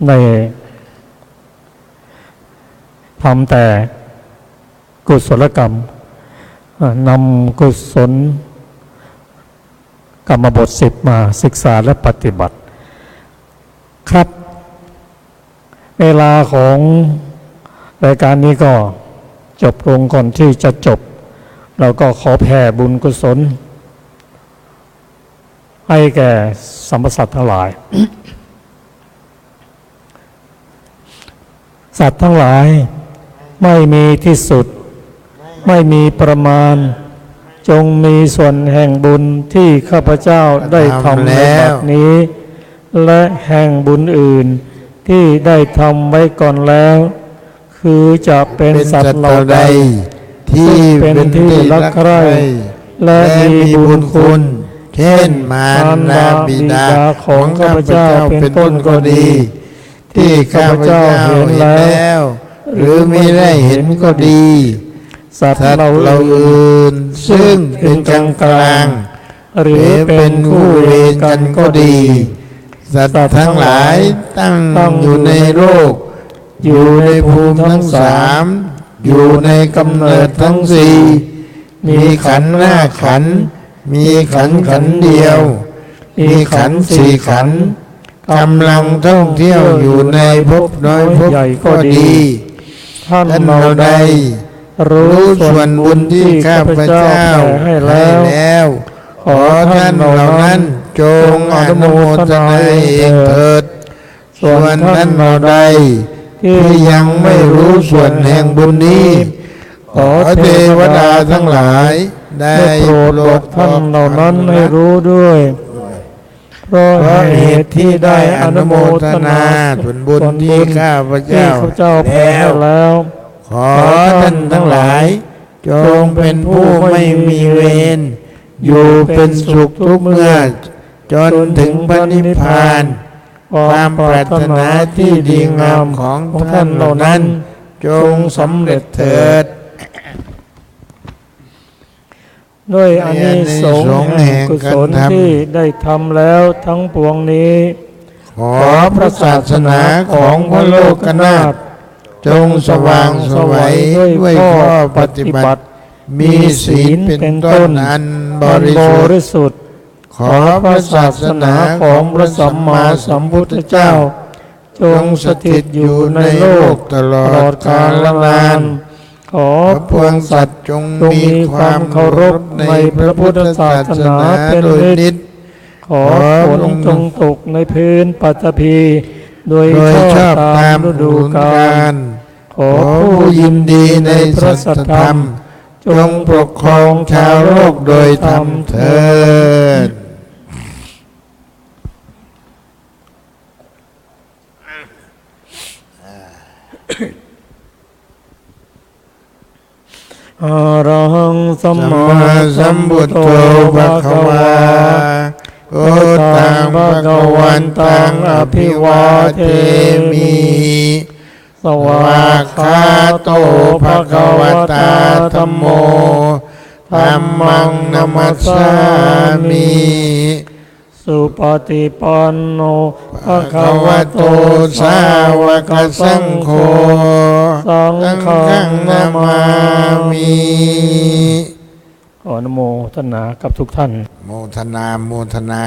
ในทำแต่กุศลกรรมนำกุศลกรรมบท10มาศึกษาและปฏิบัติครับเวลาของรายการนี้ก็จบลงก่อนที่จะจบเราก็ขอแผ่บุญกุศลให้แก่สรรพสัตว์ทั้งหลาย สัตว์ทั้งหลายไม่มีที่สุดไม่มีประมาณจงมีส่วนแห่งบุญที่ข้าพเจ้าได้ทำในบัดนี้และแห่งบุญอื่นที่ได้ทำไว้ก่อนแล้วคือจะเป็นสัตว์เหล่าใดที่เป็นที่รักใคร่และมีบุญคุณเช่นมารดาบิดาของข้าพเจ้าเป็นต้นก็ดีที่ข้าพเจ้าเห็นแล้วหรือไม่ได้เห็นก็ดีสัตว์เราอื่นซึ่งเป็นกลางหรือเป็นคู่เวรกันก็ดีสัตว์ทั้งหลายตั้งอยู่ในโลกอยู่ในภูมิทั้ง3อยู่ในกำเนิดทั้ง4มีขันธ์5ขันธ์มีขันธ์เดียวมีขันธ์4ขันธ์กำลังท่องเที่ยวอยู่ในภพน้อยภพใหญ่ก็ดีท่านเราใดรู้ส่วนบุญที่ข้าพเจ้าให้แล้วขอท่านเหล่านั้นจงอนุโมทนาเองเถิดส่วนท่านเราใดที่ยังไม่รู้ส่วนแห่งบุญนี้ขอเทวดาทั้งหลายได้โปรดบอกท่านเหล่านั้นให้รู้ด้วยเพราะเหตุที่ได้อนุโมทนาส่วนบุญที่ข้าพเจ้าแผ่แล้วขอท่านทั้งหลายจงเป็นผู้ไม่มีเวรอยู่เป็นสุขทุกเมื่อจนถึงพระนิพพานความปรารถนาที่ดีงามของท่านเหล่านั้นจงสำเร็จเถิดด้วยอานิสงส์แห่งกุศลที่ได้ทำแล้วทั้งปวงนี้ขอพระศาสนาของพระโลกนาถจงสว่างไสวด้วยข้อปฏิบัติมีศีลเป็นต้นอันบริสุทธิ์ขอพระศาสนาของพระสัมมาสัมพุทธเจ้าจงสถิตอยู่ในโลกตลอดกาลนานขอพวงสัตว์จงมีความเคารพในพระพุทธศาสนาเป็นนิจขอฝนจงตกในพื้นปฐพีโดยชอบตามฤดูกาลขอผู้ยินดีในพระสัทธรรมจงปกครองชาวโลกโดยธรรมเถิดอะระหังสัมมาสัมพุทโธภะคะวาโอตังภะคะวันตังอภิวาเทมิสวากขาโตภะคะวะตาธัมโมธ ธัมมังนัมมัสสามิ สุปฏิปันโนภะ ภะ คะ คะ วะ วะ โต โตสาวกสังโฆ สัง สัง ฆั ฆั ง ง นา นา มา มามิ ขออนุโมทนากับทุกท่าน โมทนาโมทนา